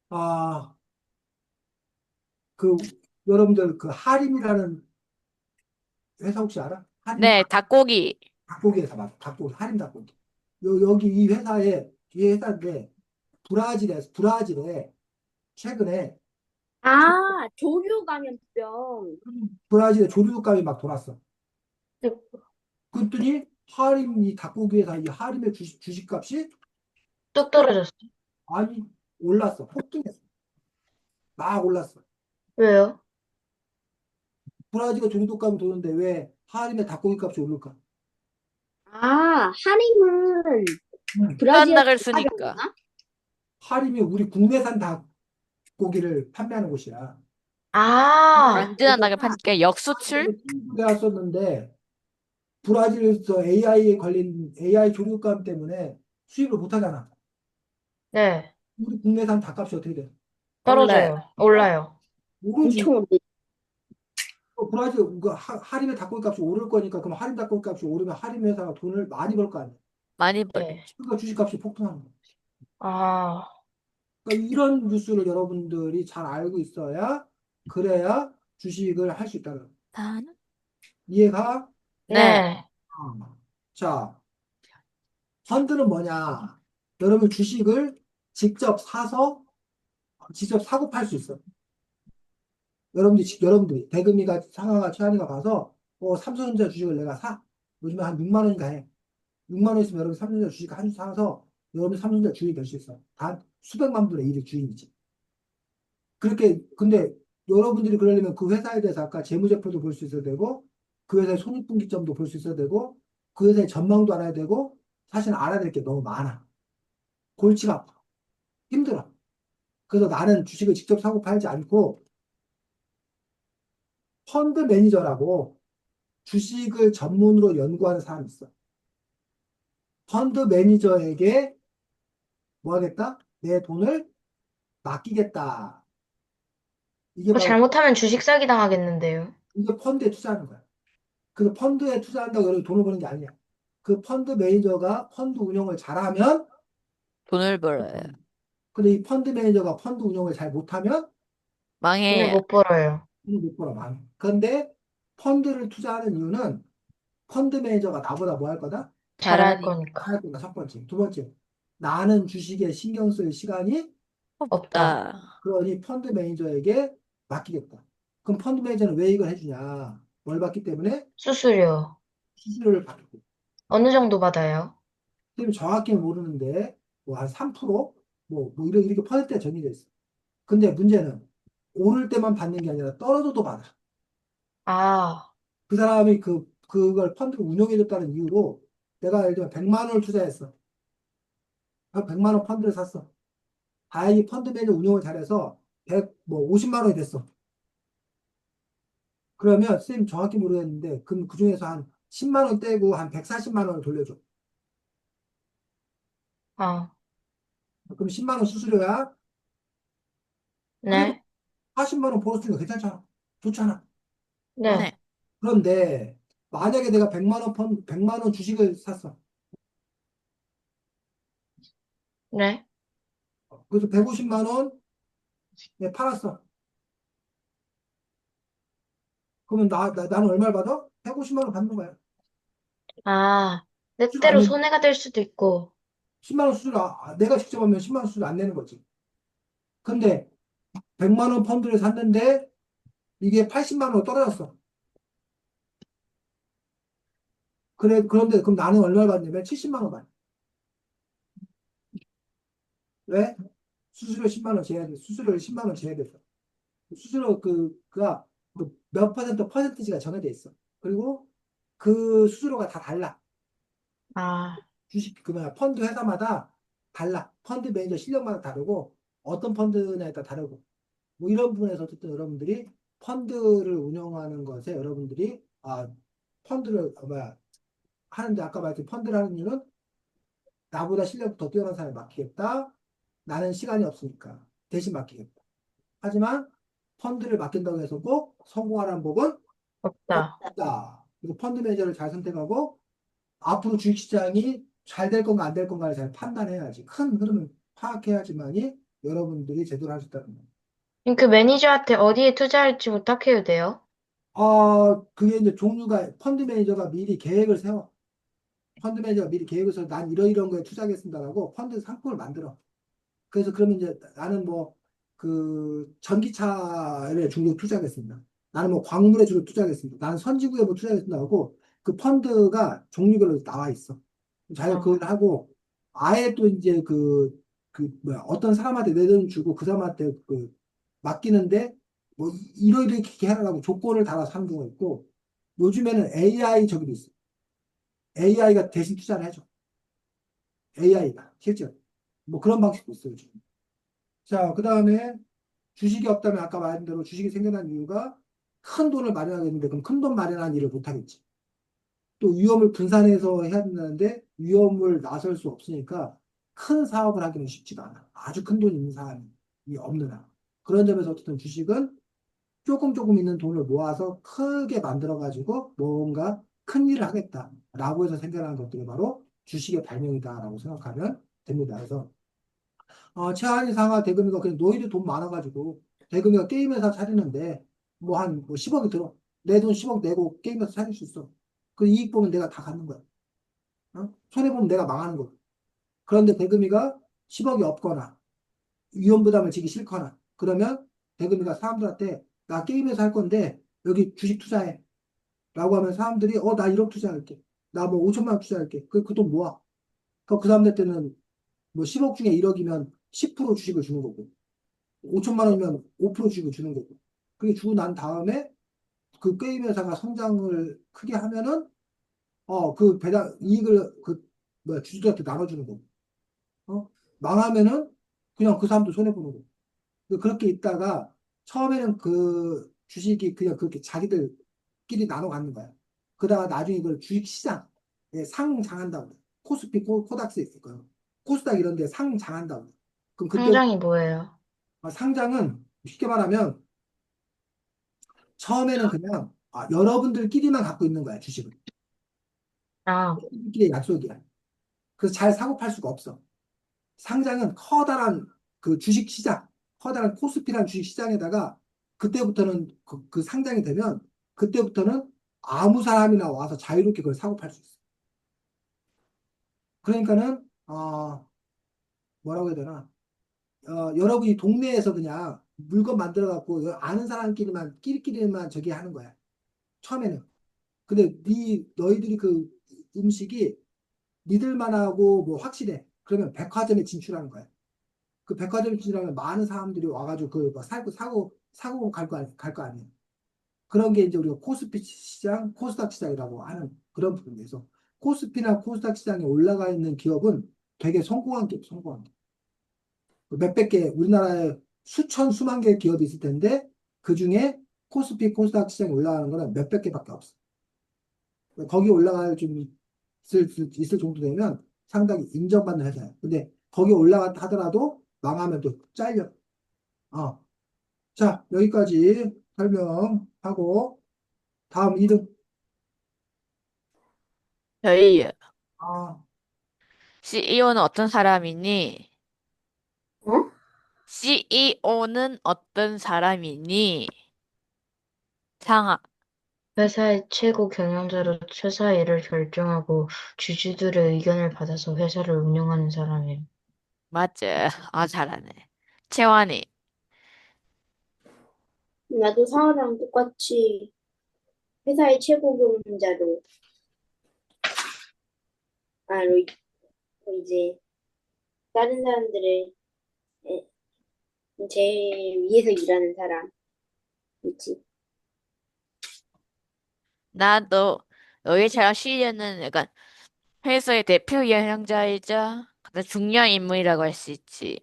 Speaker 1: 아, 그 여러분들 그 하림이라는 회사 혹시 알아? 하림
Speaker 4: 네, 닭고기.
Speaker 1: 닭고기 회사 맞아. 닭고기 하림 닭고기. 여기 이 회사인데 브라질에 최근에
Speaker 3: 아, 조류 감염병.
Speaker 1: 브라질에 조류독감이 막 돌았어. 그랬더니 하림 이 닭고기 회사 이 하림의 주식값이
Speaker 2: 뚝 떨어졌어.
Speaker 1: 아니 올랐어. 폭등했어. 막 올랐어.
Speaker 2: 왜요?
Speaker 1: 브라질에 조류독감이 도는데 왜 하림의 닭고기 값이 오를까?
Speaker 3: 아, 하림은
Speaker 1: 음.
Speaker 3: 브라질에서
Speaker 4: 딴닭을 쓰니까.
Speaker 3: 가져오나?
Speaker 1: 하림이 우리 국내산 닭고기를 판매하는 곳이야.
Speaker 2: 아,
Speaker 4: 안전한 닭을 파니까 역수출?
Speaker 1: 되었었는데 브라질에서 AI에 걸린 AI 조류감 때문에 수입을 못 하잖아.
Speaker 2: 네.
Speaker 1: 우리 국내산 닭값이 어떻게 돼?
Speaker 4: 올라요.
Speaker 2: 떨어져요. 올라요.
Speaker 1: 오르지.
Speaker 3: 엄청 오르.
Speaker 1: 브라질 그 하림의 닭고기 값이 오를 거니까 그럼 하림 닭고기 값이 오르면 하림 회사가 돈을 많이 벌 거 아니야.
Speaker 4: 많이 벌.
Speaker 2: 네.
Speaker 1: 그러니까 주식값이 폭등하는 거야.
Speaker 2: 아,
Speaker 1: 그러니까 이런 뉴스를 여러분들이 잘 알고 있어야 그래야 주식을 할 수 있다는 거야.
Speaker 4: 나는?
Speaker 1: 이해가?
Speaker 4: 네.
Speaker 2: 네.
Speaker 1: 자, 펀드는 뭐냐? 여러분 주식을 직접 사서 직접 사고 팔 수 있어. 여러분들이 대금이가 상하가 최한이가 가서 삼성전자 주식을 내가 사. 요즘에 한 6만 원인가 해. 6만 원 있으면 여러분 삼성전자 주식 한 주 사서 여러분 삼성전자 주인이 될 수 있어. 단 수백만 분의 1의 주인이지. 그렇게, 근데 여러분들이 그러려면 그 회사에 대해서 아까 재무제표도 볼 수 있어야 되고, 그 회사의 손익분기점도 볼 수 있어야 되고, 그 회사의 전망도 알아야 되고, 사실 알아야 될 게 너무 많아. 골치가 아파. 힘들어. 그래서 나는 주식을 직접 사고 팔지 않고, 펀드 매니저라고 주식을 전문으로 연구하는 사람이 있어. 펀드 매니저에게 뭐 하겠다? 내 돈을 맡기겠다. 이게
Speaker 2: 뭐
Speaker 1: 바로,
Speaker 2: 잘못하면 주식 사기 당하겠는데요.
Speaker 1: 이게 펀드에 투자하는 거야. 그 펀드에 투자한다고 여러분 돈을 버는 게 아니야. 그 펀드 매니저가 펀드 운영을 잘하면,
Speaker 4: 돈을 벌어요.
Speaker 1: 근데 이 펀드 매니저가 펀드 운영을 잘 못하면
Speaker 2: 돈을
Speaker 4: 망해요.
Speaker 2: 못 벌어요.
Speaker 1: 돈을 못 벌어 망해. 그런데 펀드를 투자하는 이유는 펀드 매니저가 나보다 뭐 할 거다?
Speaker 2: 잘할
Speaker 4: 잘하니
Speaker 2: 거니까.
Speaker 1: 할 거다. 첫 번째. 두 번째. 나는 주식에 신경 쓸 시간이
Speaker 2: 없다.
Speaker 4: 없다.
Speaker 1: 그러니 펀드 매니저에게 맡기겠다. 그럼 펀드 매니저는 왜 이걸 해주냐? 뭘 받기 때문에
Speaker 2: 수수료.
Speaker 1: 수수료를 받고.
Speaker 2: 어느 정도 받아요?
Speaker 1: 선생님 정확히 모르는데 뭐 한 3%? 이렇게 퍼센트가 정해져 있어. 근데 문제는 오를 때만 받는 게 아니라 떨어져도 받아.
Speaker 2: 아,
Speaker 1: 그 사람이 그걸 펀드를 운영해줬다는 이유로 내가 예를 들면 100만 원을 투자했어. 100만 원 펀드를 샀어. 다행히 펀드 매니저 운영을 잘해서 50만 원이 됐어. 그러면 선생님 정확히 모르겠는데 그 중에서 한 10만 원 떼고 한 140만 원을 돌려줘.
Speaker 2: 아,
Speaker 1: 그럼 10만 원 수수료야. 그래도
Speaker 2: 네,
Speaker 1: 40만 원 벌었으니까 괜찮잖아. 좋잖아. 어?
Speaker 2: 네,
Speaker 4: 네.
Speaker 1: 그런데 만약에 내가 100만 원 주식을 샀어.
Speaker 2: 네.
Speaker 1: 그래서 150만 원에 팔았어. 그러면 나는 얼마를 받아? 150만 원 받는 거야.
Speaker 2: 아, 내
Speaker 1: 수수료 안
Speaker 2: 때로
Speaker 1: 내,
Speaker 2: 손해가 될 수도 있고.
Speaker 1: 10만 원 수수료, 내가 직접 하면 10만 원 수수료 안 내는 거지. 근데 100만 원 펀드를 샀는데 이게 80만 원으로 떨어졌어. 그런데 그럼 나는 얼마를 받냐면 70만 원 받아. 왜? 수수료 10만 원 제외돼. 수수료를 10만 원 제외돼서. 수수료 그가 그몇 퍼센트지가 정해져 있어. 그리고 그 수수료가 다 달라.
Speaker 2: 아,
Speaker 1: 주식 그 뭐야 펀드 회사마다 달라. 펀드 매니저 실력마다 다르고 어떤 펀드냐에 따라 다르고 뭐 이런 부분에서 어쨌든 여러분들이 펀드를 운영하는 것에 여러분들이 펀드를 하는데 아까 말했던 펀드를 하는 이유는 나보다 실력 더 뛰어난 사람이 맡기겠다. 나는 시간이 없으니까 대신 맡기겠다. 하지만 펀드를 맡긴다고 해서 꼭 성공하라는 법은
Speaker 2: 없다.
Speaker 1: 없다. 그리고 펀드 매니저를 잘 선택하고 앞으로 주식시장이 잘 될 건가 안 될 건가를 잘 판단해야지. 큰 흐름을 파악해야지만이 여러분들이 제대로 할 수 있다는 거예요.
Speaker 2: 그럼 그 매니저한테 어디에 투자할지 부탁해도 돼요?
Speaker 1: 그게 이제 종류가 펀드 매니저가 미리 계획을 세워. 펀드 매니저가 미리 계획을 세워. 난 이런 거에 투자하겠습니다라고 펀드 상품을 만들어. 그래서 그러면 이제 나는 전기차에 중국 투자하겠습니다. 나는 광물에 주로 투자하겠습니다. 나는 선지구에 투자하겠습니다 하고 그 펀드가 종류별로 나와 있어. 자기가
Speaker 2: 어,
Speaker 1: 그걸 하고 아예 또 이제 어떤 사람한테 내 돈 주고 그 사람한테 맡기는데 이렇게 해라라고 조건을 달아서 하는 경우가 있고 요즘에는 AI 저기도 있어. AI가 대신 투자를 해줘. AI가 실제로 그런 방식도 있어요. 요즘. 자, 그 다음에 주식이 없다면 아까 말한 대로 주식이 생겨난 이유가 큰 돈을 마련하겠는데 그럼 큰 돈 마련하는 일을 못하겠지. 또 위험을 분산해서 해야 된다는데 위험을 나설 수 없으니까 큰 사업을 하기는 쉽지가 않아. 아주 큰 돈 있는 사람이 없는 한. 그런 점에서 어쨌든 주식은 조금 조금 있는 돈을 모아서 크게 만들어가지고 뭔가 큰 일을 하겠다라고 해서 생겨난 것들이 바로 주식의 발명이다라고 생각하면 됩니다. 그래서 최한이 상하 대금이가 그냥 너희들 돈 많아가지고 대금이가 게임 회사 차리는데 한 10억이 들어. 내 돈 10억 내고 게임 회사 차릴 수 있어. 그 이익 보면 내가 다 갖는 거야. 손해 보면 내가 망하는 거야. 그런데 대금이가 10억이 없거나 위험 부담을 지기 싫거나 그러면 대금이가 사람들한테 나 게임 회사 할 건데 여기 주식 투자해. 라고 하면 사람들이, 나 1억 투자할게. 나 뭐 5천만 원 투자할게. 그 돈 모아. 그 사람들한테는 뭐 10억 중에 1억이면 10% 주식을 주는 거고, 5천만 원이면 5% 주식을 주는 거고. 그게 주고 난 다음에 그 게임 회사가 성장을 크게 하면은, 그 배당, 이익을 뭐야, 주주들한테 나눠주는 거고, 망하면은 그냥 그 사람도 손해보는 거고. 그렇게 있다가 처음에는 그 주식이 그냥 그렇게 자기들끼리 나눠 갖는 거야. 그러다가 나중에 이걸 주식시장, 상장한다고 그래. 코스피, 코닥스 있을 거예요. 코스닥 이런 데 상장한다고 그래. 그럼 그때
Speaker 2: 상장이 뭐예요?
Speaker 1: 상장은 쉽게 말하면 처음에는 그냥 여러분들끼리만 갖고 있는 거야, 주식을.
Speaker 2: 아,
Speaker 1: 여러분들끼리 약속이야. 그래서 잘 사고 팔 수가 없어. 상장은 커다란 그 주식 시장, 커다란 코스피란 주식 시장에다가 그때부터는 그 상장이 되면 그때부터는 아무 사람이나 와서 자유롭게 그걸 사고 팔 수 있어. 그러니까는 뭐라고 해야 되나? 여러분이 동네에서 그냥 물건 만들어 갖고 아는 사람끼리만 끼리끼리만 저기 하는 거야. 처음에는. 근데 너희들이 그 음식이 믿을 만하고 뭐 확실해. 그러면 백화점에 진출하는 거야. 그 백화점 진출하면 많은 사람들이 와가지고 그뭐 사고 갈 거 아니에요. 그런 게 이제 우리가 코스피 시장, 코스닥 시장이라고 하는 그런 부분에서 코스피나 코스닥 시장에 올라가 있는 기업은 되게 성공한 기업, 성공한 기업. 몇백 개, 우리나라에 수천, 수만 개의 기업이 있을 텐데 그 중에 코스피, 코스닥 시장에 올라가는 거는 몇백 개밖에 없어. 거기 올라갈 좀 있을 정도 되면 상당히 인정받는 회사야. 근데 거기 올라갔다 하더라도 망하면 또 잘려. 어. 자, 여기까지 설명하고 다음 2등.
Speaker 4: 저희
Speaker 1: 아,
Speaker 4: CEO는 어떤 사람이니?
Speaker 3: 어?
Speaker 4: CEO는 어떤 사람이니? 상아.
Speaker 2: 회사의 최고 경영자로 회사 일을 결정하고 주주들의 의견을 받아서 회사를 운영하는 사람이에요.
Speaker 4: 맞지? 잘하네. 채원이.
Speaker 3: 나도 사람랑 똑같이 회사의 최고 경영자로, 로 이제 다른 사람들을 에, 제일 위해서 일하는 사람, 있지.
Speaker 4: 나도 너희처럼 CEO는 약간 회사의 대표 경영자이자 가장 중요한 인물이라고 할 수 있지.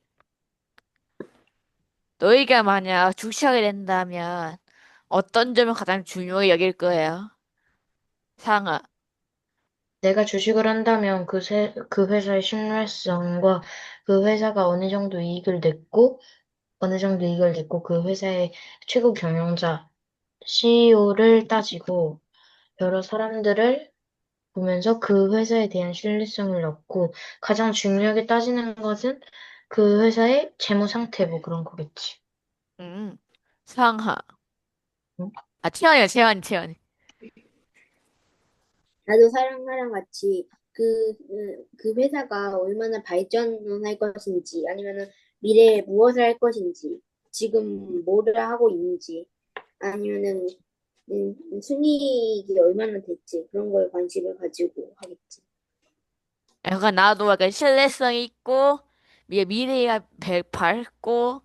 Speaker 4: 너희가 만약 주식하게 된다면 어떤 점을 가장 중요하게 여길 거예요? 상아.
Speaker 2: 내가 주식을 한다면 그 회사의 신뢰성과 그 회사가 어느 정도 이익을 냈고 그 회사의 최고 경영자, CEO를 따지고 여러 사람들을 보면서 그 회사에 대한 신뢰성을 얻고 가장 중요하게 따지는 것은 그 회사의 재무 상태 뭐 그런 거겠지.
Speaker 4: 음. 상하.
Speaker 2: 응?
Speaker 4: 채원이.
Speaker 3: 나도 사람랑 같이 그 회사가 얼마나 발전할 것인지, 아니면은 미래에 무엇을 할 것인지, 지금 뭐를 하고 있는지, 아니면은 순이익이 얼마나 됐지, 그런 거에 관심을 가지고 하겠지.
Speaker 4: 약간 나도 약간 신뢰성 있고 미래가 밝고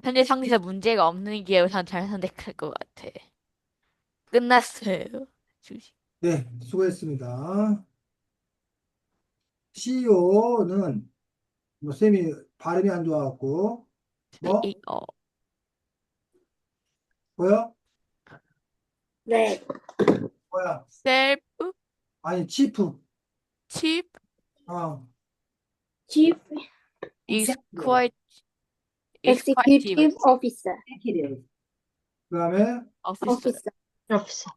Speaker 4: 현재 상태에서 문제가 없는 기업을 잘 선택할 것 같아. 끝났어요. 주식.
Speaker 1: 네, 수고했습니다. CEO는 뭐 쌤이 발음이 안 좋아갖고 뭐
Speaker 4: CEO.
Speaker 1: 뭐야?
Speaker 3: 네,
Speaker 1: 뭐야?
Speaker 4: 셀프
Speaker 1: 아니 치프.
Speaker 4: 칩
Speaker 1: 어,
Speaker 3: Chief
Speaker 4: 익스쿼이 익스쿼이티브
Speaker 3: Executive Officer,
Speaker 1: 그다음에
Speaker 4: 오피서.
Speaker 3: Officer,
Speaker 2: 없어.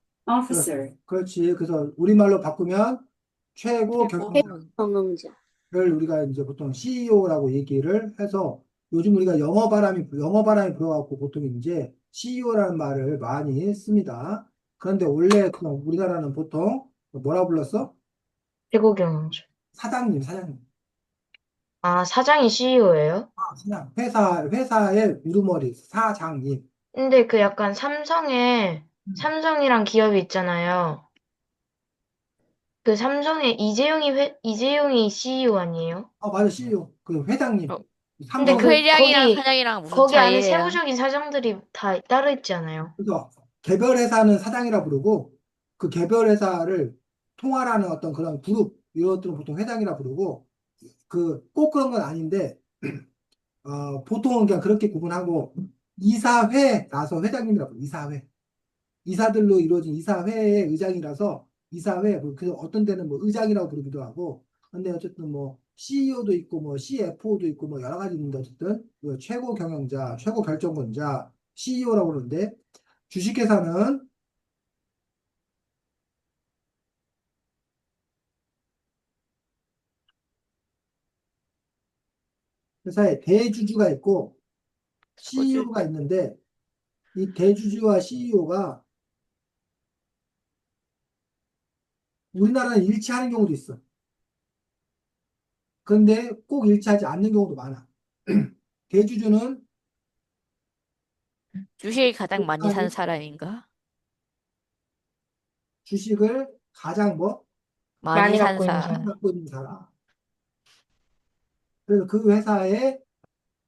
Speaker 1: 그렇지. 그래서 우리말로 바꾸면 최고
Speaker 4: 최고
Speaker 1: 경영자를
Speaker 3: 경영자.
Speaker 1: 우리가 이제 보통 CEO라고 얘기를 해서 요즘 우리가 영어 바람이 불어갖고 보통 이제 CEO라는 말을 많이 씁니다. 그런데 원래 그냥 우리나라는 보통 뭐라 불렀어?
Speaker 2: 최고 경영자.
Speaker 1: 사장님.
Speaker 2: 아, 사장이 CEO예요?
Speaker 1: 그냥 회사의 우두머리 사장님.
Speaker 2: 근데 그 약간 삼성에 삼성이랑 기업이 있잖아요. 그 삼성의 이재용이 CEO 아니에요?
Speaker 1: 맞아, CEO. 그 회장님.
Speaker 4: 어,
Speaker 2: 근데
Speaker 1: 삼성
Speaker 4: 회장이랑 사장이랑 무슨
Speaker 2: 거기 안에
Speaker 4: 차이예요?
Speaker 2: 세부적인 사정들이 다 따로 있지 않아요?
Speaker 1: 그래서 개별 회사는 사장이라 부르고 그 개별 회사를 통할하는 어떤 그런 그룹 이런 것들은 보통 회장이라 부르고 그 꼭 그런 건 아닌데 보통은 그냥 그렇게 구분하고 이사회라서 회장님이라 부르고 이사회. 이사들로 이루어진 이사회의 의장이라서 이사회 그래서 어떤 데는 뭐 의장이라고 부르기도 하고 근데 어쨌든 뭐 CEO도 있고 뭐 CFO도 있고 뭐 여러 가지 있는데 어쨌든 그 최고 경영자, 최고 결정권자 CEO라고 그러는데 주식회사는 회사에 대주주가 있고
Speaker 4: 어쩔
Speaker 1: CEO가 있는데 이 대주주와 CEO가 우리나라는 일치하는 경우도 있어. 그런데 꼭 일치하지 않는 경우도 많아. 대주주는
Speaker 4: 주식을 가장 많이 산 사람인가?
Speaker 1: 주식을 가장 뭐
Speaker 4: 많이
Speaker 2: 많이
Speaker 4: 산
Speaker 2: 갖고 있는
Speaker 4: 사람.
Speaker 1: 많이
Speaker 2: 사람.
Speaker 1: 갖고 있는 사람. 그래서 그 회사의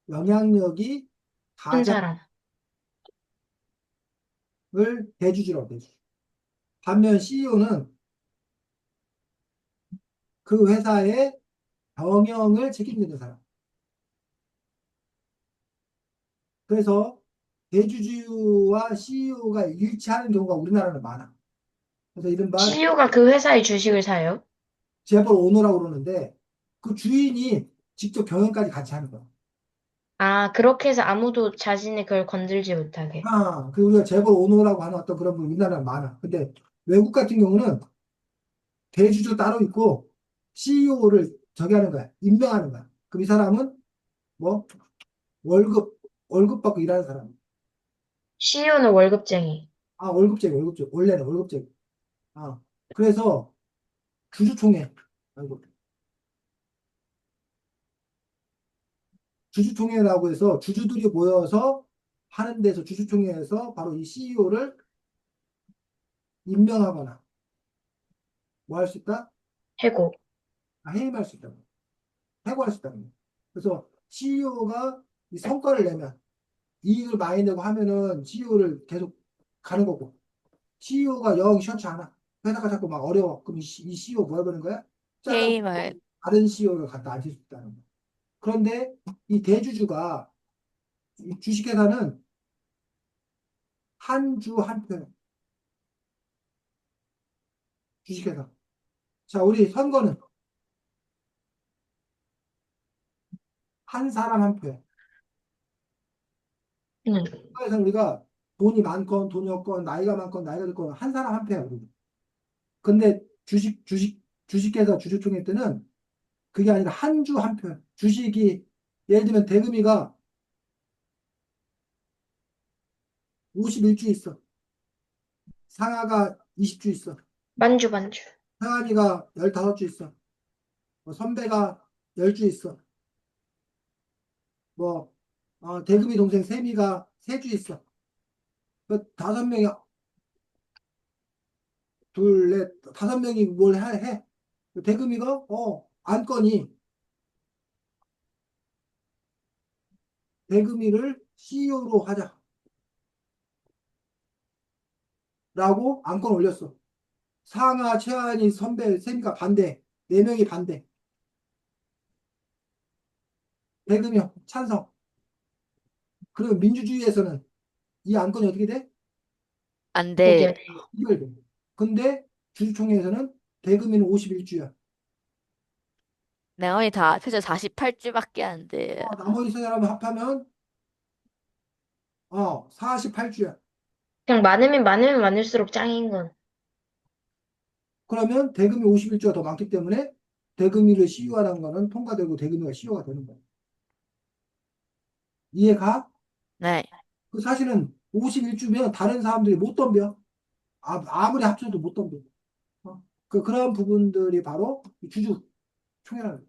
Speaker 1: 영향력이
Speaker 2: 큰
Speaker 1: 가장을
Speaker 2: 사람.
Speaker 1: 대주주라고 대주주. 반면 CEO는 그 회사의 경영을 책임지는 사람. 그래서 대주주와 CEO가 일치하는 경우가 우리나라는 많아. 그래서 이른바
Speaker 2: CEO가 그 회사의 주식을 사요?
Speaker 1: 재벌 오너라고 그러는데 그 주인이 직접 경영까지 같이 하는 거야.
Speaker 2: 아, 그렇게 해서 아무도 자신의 그걸 건들지 못하게.
Speaker 1: 그 우리가 재벌 오너라고 하는 어떤 그런 분 우리나라는 많아. 근데 외국 같은 경우는 대주주 따로 있고 CEO를 저기 하는 거야. 임명하는 거야. 그럼 이 사람은 뭐 월급 받고 일하는 사람.
Speaker 2: CEO는 월급쟁이.
Speaker 1: 월급쟁이. 원래는 월급쟁이. 그래서 주주총회. 아이고, 주주총회라고 해서 주주들이 모여서 하는 데서 주주총회에서 바로 이 CEO를 임명하거나 뭐 할 수 있다?
Speaker 2: 해고.
Speaker 1: 해임할 수 있다. 해고할 수 있다. 그래서 CEO가 이 성과를 내면 이익을 많이 내고 하면은 CEO를 계속 가는 거고 CEO가 영 시원치 않아. 회사가 자꾸 막 어려워. 그럼 이 CEO 뭐 해보는 거야? 잘라서
Speaker 4: 해임을
Speaker 1: 다른 CEO를 갖다 앉힐 수 있다는 거야. 그런데 이 대주주가 이 주식회사는 한 주 한 표. 주식회사. 자, 우리 선거는 한 사람 한 표.
Speaker 2: 응.
Speaker 1: 그래서 우리가 돈이 많건 돈이 없건 나이가 많건 나이가 적건 한 사람 한 표야. 우리. 근데 주식회사 주주총회 때는 그게 아니라 한 주 한 표. 주식이 예를 들면 대금이가 51주 있어. 상하가 20주 있어.
Speaker 2: 만주.
Speaker 1: 상한이가 15주 있어. 뭐 선배가 10주 있어. 뭐 대금이 동생 세미가 3주 있어. 그 5명이 둘, 넷, 5명이 뭘 해. 그 대금이가 안건이 대금이를 CEO로 하자라고 안건 올렸어. 상하, 최하니, 선배, 세미가 반대. 4명이 반대. 대금이 찬성. 그러면 민주주의에서는 이 안건이 어떻게 돼?
Speaker 4: 안 돼.
Speaker 2: 해결.
Speaker 1: 이걸 돼. 근데 주주총회에서는 대금이는 51주야.
Speaker 4: 내원이 다 합해서 48주밖에 안 돼.
Speaker 1: 나머지 세 사람 합하면 48주야.
Speaker 2: 그냥 많으면 많을수록 짱인 건.
Speaker 1: 그러면 대금이 51주가 더 많기 때문에 대금이를 CEO하는 거는 통과되고 대금이가 CEO가 되는 거야. 이해가?
Speaker 4: 네.
Speaker 1: 그 사실은 51주면 다른 사람들이 못 덤벼. 아무리 합쳐도 못 덤벼. 그런 부분들이 바로 이 주주 총회라는 거야.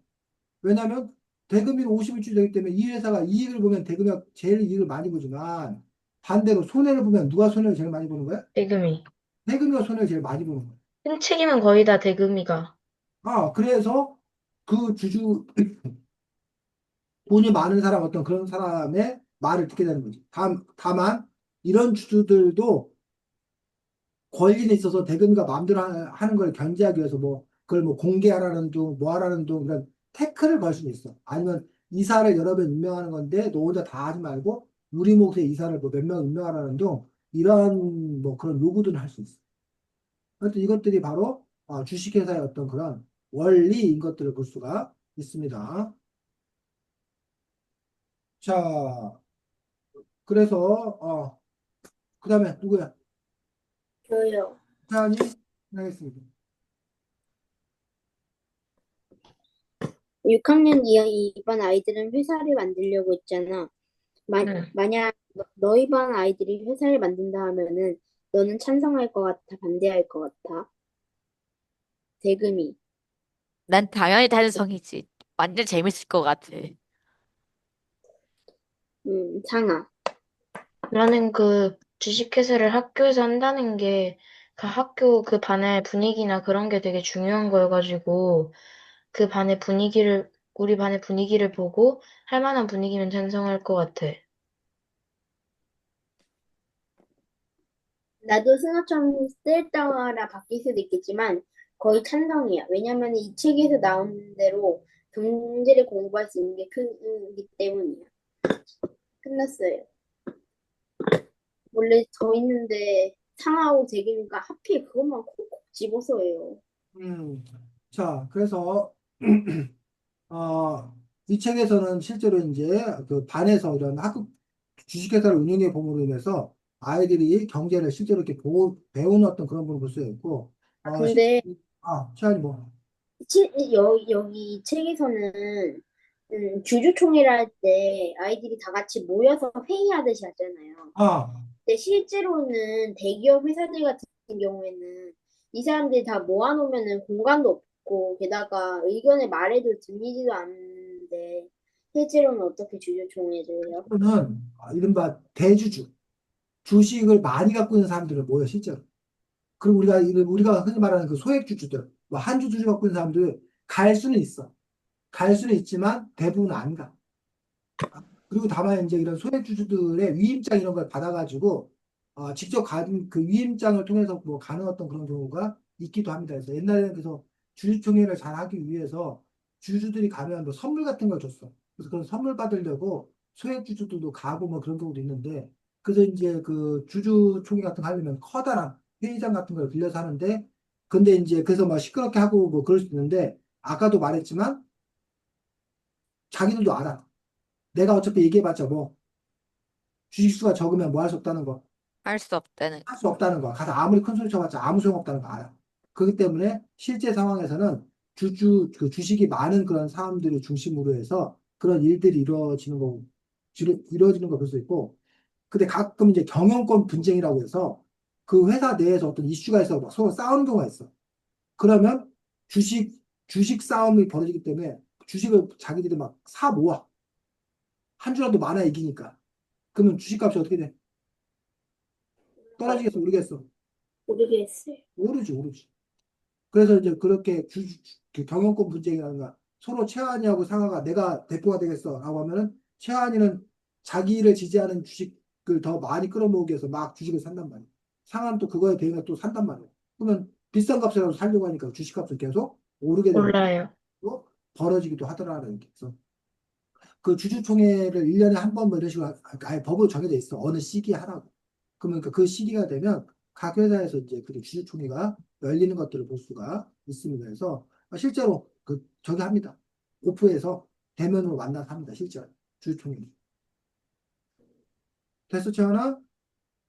Speaker 1: 왜냐하면 대금이 51주 되기 때문에 이 회사가 이익을 보면 대금이 제일 이익을 많이 보지만 반대로 손해를 보면 누가 손해를 제일 많이 보는 거야?
Speaker 2: 대금이.
Speaker 1: 세금이가 손해를 제일 많이 보는 거야.
Speaker 2: 큰 책임은 거의 다 대금이가.
Speaker 1: 그래서 그 주주, 돈이 많은 사람, 어떤 그런 사람의 말을 듣게 되는 거지. 다만, 이런 주주들도 권리는 있어서 대금이가 마음대로 하는 걸 견제하기 위해서 뭐, 그걸 뭐 공개하라는 둥, 뭐 하라는 둥, 이런 태클을 걸 수는 있어. 아니면 이사를 여러 번 임명하는 건데, 너 혼자 다 하지 말고, 우리 몫의 이사를 뭐 몇 명 임명하라는 둥, 이런 뭐 그런 요구들을 할 수 있어. 하여튼 이것들이 바로 주식회사의 어떤 그런 원리인 것들을 볼 수가 있습니다. 자, 그래서 그 다음에 누구야?
Speaker 3: 저요.
Speaker 1: 사연이 하겠습니다.
Speaker 3: 6학년 이반 아이들은 회사를 만들려고 했잖아.
Speaker 2: 응.
Speaker 3: 만약 너희 반 아이들이 회사를 만든다 하면은 너는 찬성할 것 같아, 반대할 것 같아? 대금이.
Speaker 4: 난 당연히 찬성이지. 완전 재밌을 것 같아.
Speaker 3: 상아.
Speaker 2: 나는 그 주식회사를 학교에서 한다는 게 그 학교 그 반의 분위기나 그런 게 되게 중요한 거여가지고 그 반의 분위기를, 우리 반의 분위기를 보고 할 만한 분위기면 찬성할 것 같아.
Speaker 3: 나도 승아처럼 때에 따라 바뀔 수도 있겠지만 거의 찬성이야. 왜냐면 이 책에서 나온 대로 경제를 공부할 수 있는 게 크기 때문이야. 끝났어요. 원래 더 있는데 상하고 대금이가 하필 그것만 콕콕 집어서요.
Speaker 1: 음, 자, 그래서 어, 이 책에서는 실제로 이제 그 반에서 이런 학급 주식회사를 운영해 봄으로 인해서 아이들이 경제를 실제로 이렇게 배우는 어떤 그런 부분을 볼 수 있고, 실제,
Speaker 3: 근데
Speaker 1: 시간이 뭐,
Speaker 3: 여기 이 책에서는 주주총회를 할 때 아이들이 다 같이 모여서 회의하듯이 하잖아요.
Speaker 1: 아,
Speaker 3: 근데 실제로는 대기업 회사들 같은 경우에는 이 사람들이 다 모아놓으면은 공간도 없고 게다가 의견을 말해도 들리지도 않는데 실제로는 어떻게 주주총회를 해요?
Speaker 1: 이거는 이른바 대주주, 주식을 많이 갖고 있는 사람들을 모여, 실제로. 그리고 우리가 흔히 말하는 그 소액주주들, 뭐 한주주주 갖고 있는 사람들 갈 수는 있어. 갈 수는 있지만 대부분은 안 가. 그리고 다만 이제 이런 소액주주들의 위임장 이런 걸 받아가지고 직접 간 그 위임장을 통해서 뭐 가능했던 그런 경우가 있기도 합니다. 그래서 옛날에는 그래서 주주총회를 잘 하기 위해서 주주들이 가면 뭐 선물 같은 걸 줬어. 그래서 그런 선물 받으려고 소액주주들도 가고 뭐 그런 경우도 있는데 그래서 이제 그 주주총회 같은 거 하려면 커다란 회의장 같은 걸 빌려서 하는데 근데 이제 그래서 막 시끄럽게 하고 뭐 그럴 수 있는데 아까도 말했지만 자기들도 알아. 내가 어차피 얘기해봤자 뭐 주식수가 적으면 뭐 할 수 없다는 거,
Speaker 4: 할 수 없다는.
Speaker 1: 할 수 없다는 거, 가서 아무리 큰 소리 쳐봤자 아무 소용 없다는 거 알아. 그렇기 때문에 실제 상황에서는 그 주식이 많은 그런 사람들을 중심으로 해서 그런 일들이 이루어지는 거 볼 수 있고, 근데 가끔 이제 경영권 분쟁이라고 해서 그 회사 내에서 어떤 이슈가 있어 막 서로 싸우는 경우가 있어. 그러면 주식, 주식 싸움이 벌어지기 때문에 주식을 자기들이 막 사 모아. 한 주라도 많아 이기니까. 그러면 주식값이 어떻게 돼? 떨어지겠어, 오르겠어?
Speaker 3: 모르겠어요.
Speaker 1: 오르지, 오르지. 그래서 이제 그렇게 그 경영권 분쟁이라든가 서로 최한이하고 상하가 내가 대표가 되겠어 라고 하면은 최한이는 자기를 지지하는 주식을 더 많이 끌어모으기 위해서 막 주식을 산단 말이야. 상하는 또 그거에 대응해 또 산단 말이야. 그러면 비싼 값이라도 살려고 하니까 주식값은 계속 오르게 되는
Speaker 2: 몰라요.
Speaker 1: 거 벌어지기도 하더라는 게. 그래서 그 주주총회를 1년에 한 번 뭐 이런 식으로 아예 법으로 정해져 있어. 어느 시기에 하라고. 그러면 그 시기가 되면 각 회사에서 이제 그 주주총회가 열리는 것들을 볼 수가 있습니다. 그래서 실제로 저기 합니다. 오프에서 대면으로 만나서 합니다. 실제로 주주총회. 됐어, 채원아?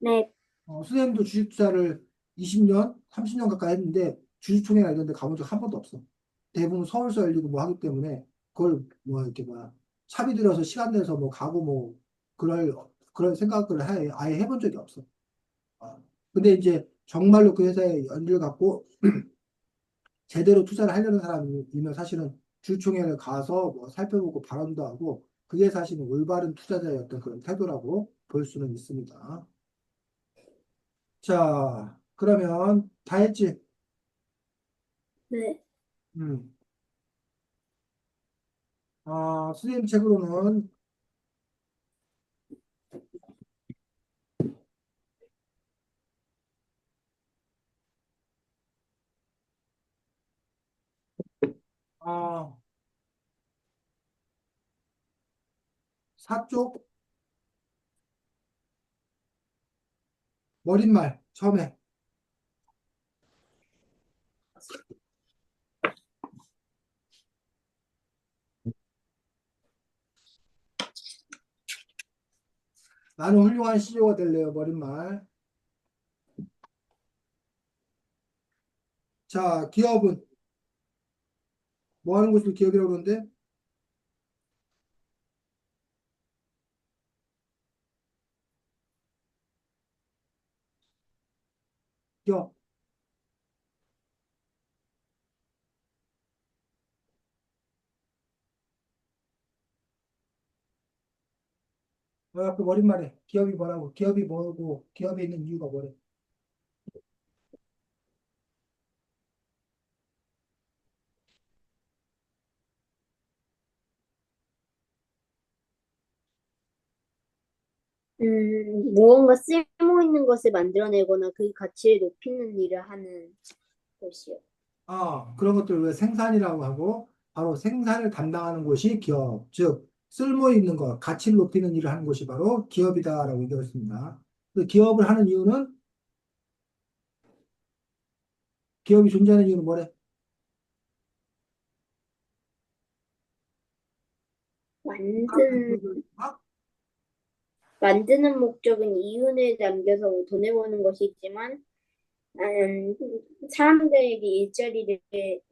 Speaker 3: 네,
Speaker 1: 선생님도 주식 투자를 20년, 30년 가까이 했는데 주주총회나 이런 데 가본 적 한 번도 없어. 대부분 서울서 열리고 뭐 하기 때문에 그걸 뭐 이렇게 뭐 차비 들여서 시간 내서 뭐 가고 뭐 그럴 생각을 아예 해본 적이 없어. 근데 이제 정말로 그 회사에 연주를 갖고 제대로 투자를 하려는 사람이면 사실은 주총회를 가서 뭐 살펴보고 발언도 하고 그게 사실은 올바른 투자자의 어떤 그런 태도라고 볼 수는 있습니다. 자, 그러면 다 했지?
Speaker 3: 네.
Speaker 1: 음. 선생님 책으로는 아, 4쪽 머릿말 처음에 나는 훌륭한 CEO가 될래요. 머릿말. 자, 기업은 뭐 하는 것을 기업이라고 그러는데 기업. 그 머릿말에 기업이 뭐라고? 기업이 뭐고? 기업에 있는 이유가 뭐래?
Speaker 3: 무언가 쓸모 있는 것을 만들어내거나 그 가치를 높이는 일을 하는 곳이요.
Speaker 1: 그런 것들 왜 생산이라고 하고 바로 생산을 담당하는 곳이 기업, 즉 쓸모 있는 것, 가치를 높이는 일을 하는 곳이 바로 기업이다라고 얘기했습니다. 그 기업을 하는 이유는 기업이 존재하는 이유는 뭐래?
Speaker 3: 만든, 만드는 목적은 이윤을 남겨서 돈을 버는 것이지만, 음, 사람들에게 일자리를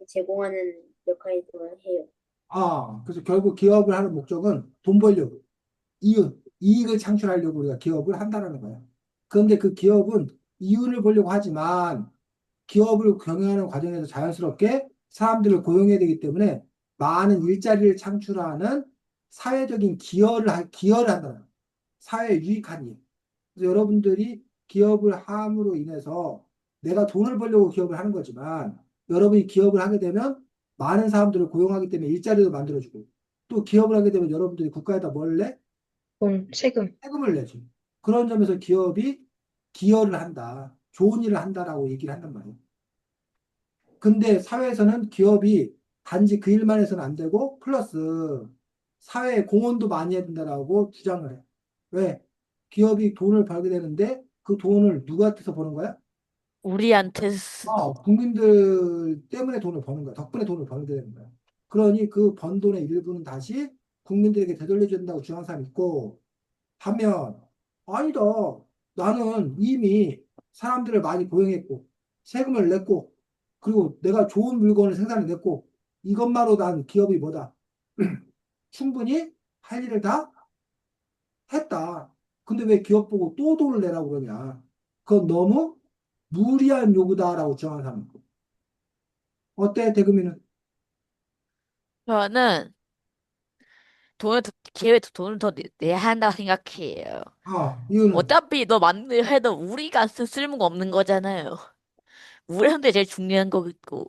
Speaker 3: 제공하는 역할도 해요.
Speaker 1: 그래서 결국 기업을 하는 목적은 돈 벌려고, 이익을 창출하려고 우리가 기업을 한다는 거야. 그런데 그 기업은 이윤을 보려고 하지만 기업을 경영하는 과정에서 자연스럽게 사람들을 고용해야 되기 때문에 많은 일자리를 창출하는 사회적인 기여를 한다는 거야. 사회에 유익한 일. 그래서 여러분들이 기업을 함으로 인해서 내가 돈을 벌려고 기업을 하는 거지만 여러분이 기업을 하게 되면 많은 사람들을 고용하기 때문에 일자리도 만들어주고 또 기업을 하게 되면 여러분들이 국가에다 뭘 내?
Speaker 2: 돈, 세금.
Speaker 1: 세금을 내지. 그런 점에서 기업이 기여를 한다. 좋은 일을 한다라고 얘기를 한단 말이에요. 근데 사회에서는 기업이 단지 그 일만 해서는 안 되고 플러스 사회에 공헌도 많이 해야 된다라고 주장을 해. 왜? 기업이 돈을 벌게 되는데 그 돈을 누구한테서 버는 거야?
Speaker 4: 우리한테
Speaker 1: 국민들 때문에 돈을 버는 거야. 덕분에 돈을 벌게 되는 거야. 그러니 그 번 돈의 일부는 다시 국민들에게 되돌려줘야 된다고 주장하는 사람이 있고 반면 아니다. 나는 이미 사람들을 많이 고용했고 세금을 냈고 그리고 내가 좋은 물건을 생산해냈고 이것만으로 난 기업이 뭐다. 충분히 할 일을 다 했다. 근데 왜 기업 보고 또 돈을 내라고 그러냐. 그건 너무 무리한 요구다라고 주장하는 사람. 어때, 대금이는?
Speaker 4: 저는 기회에 돈을 더 내야 한다고 생각해요.
Speaker 1: 이유는?
Speaker 4: 어차피 너 만들 해도 우리가 쓸모가 없는 거잖아요. 우리 선택이 제일 중요한 거고,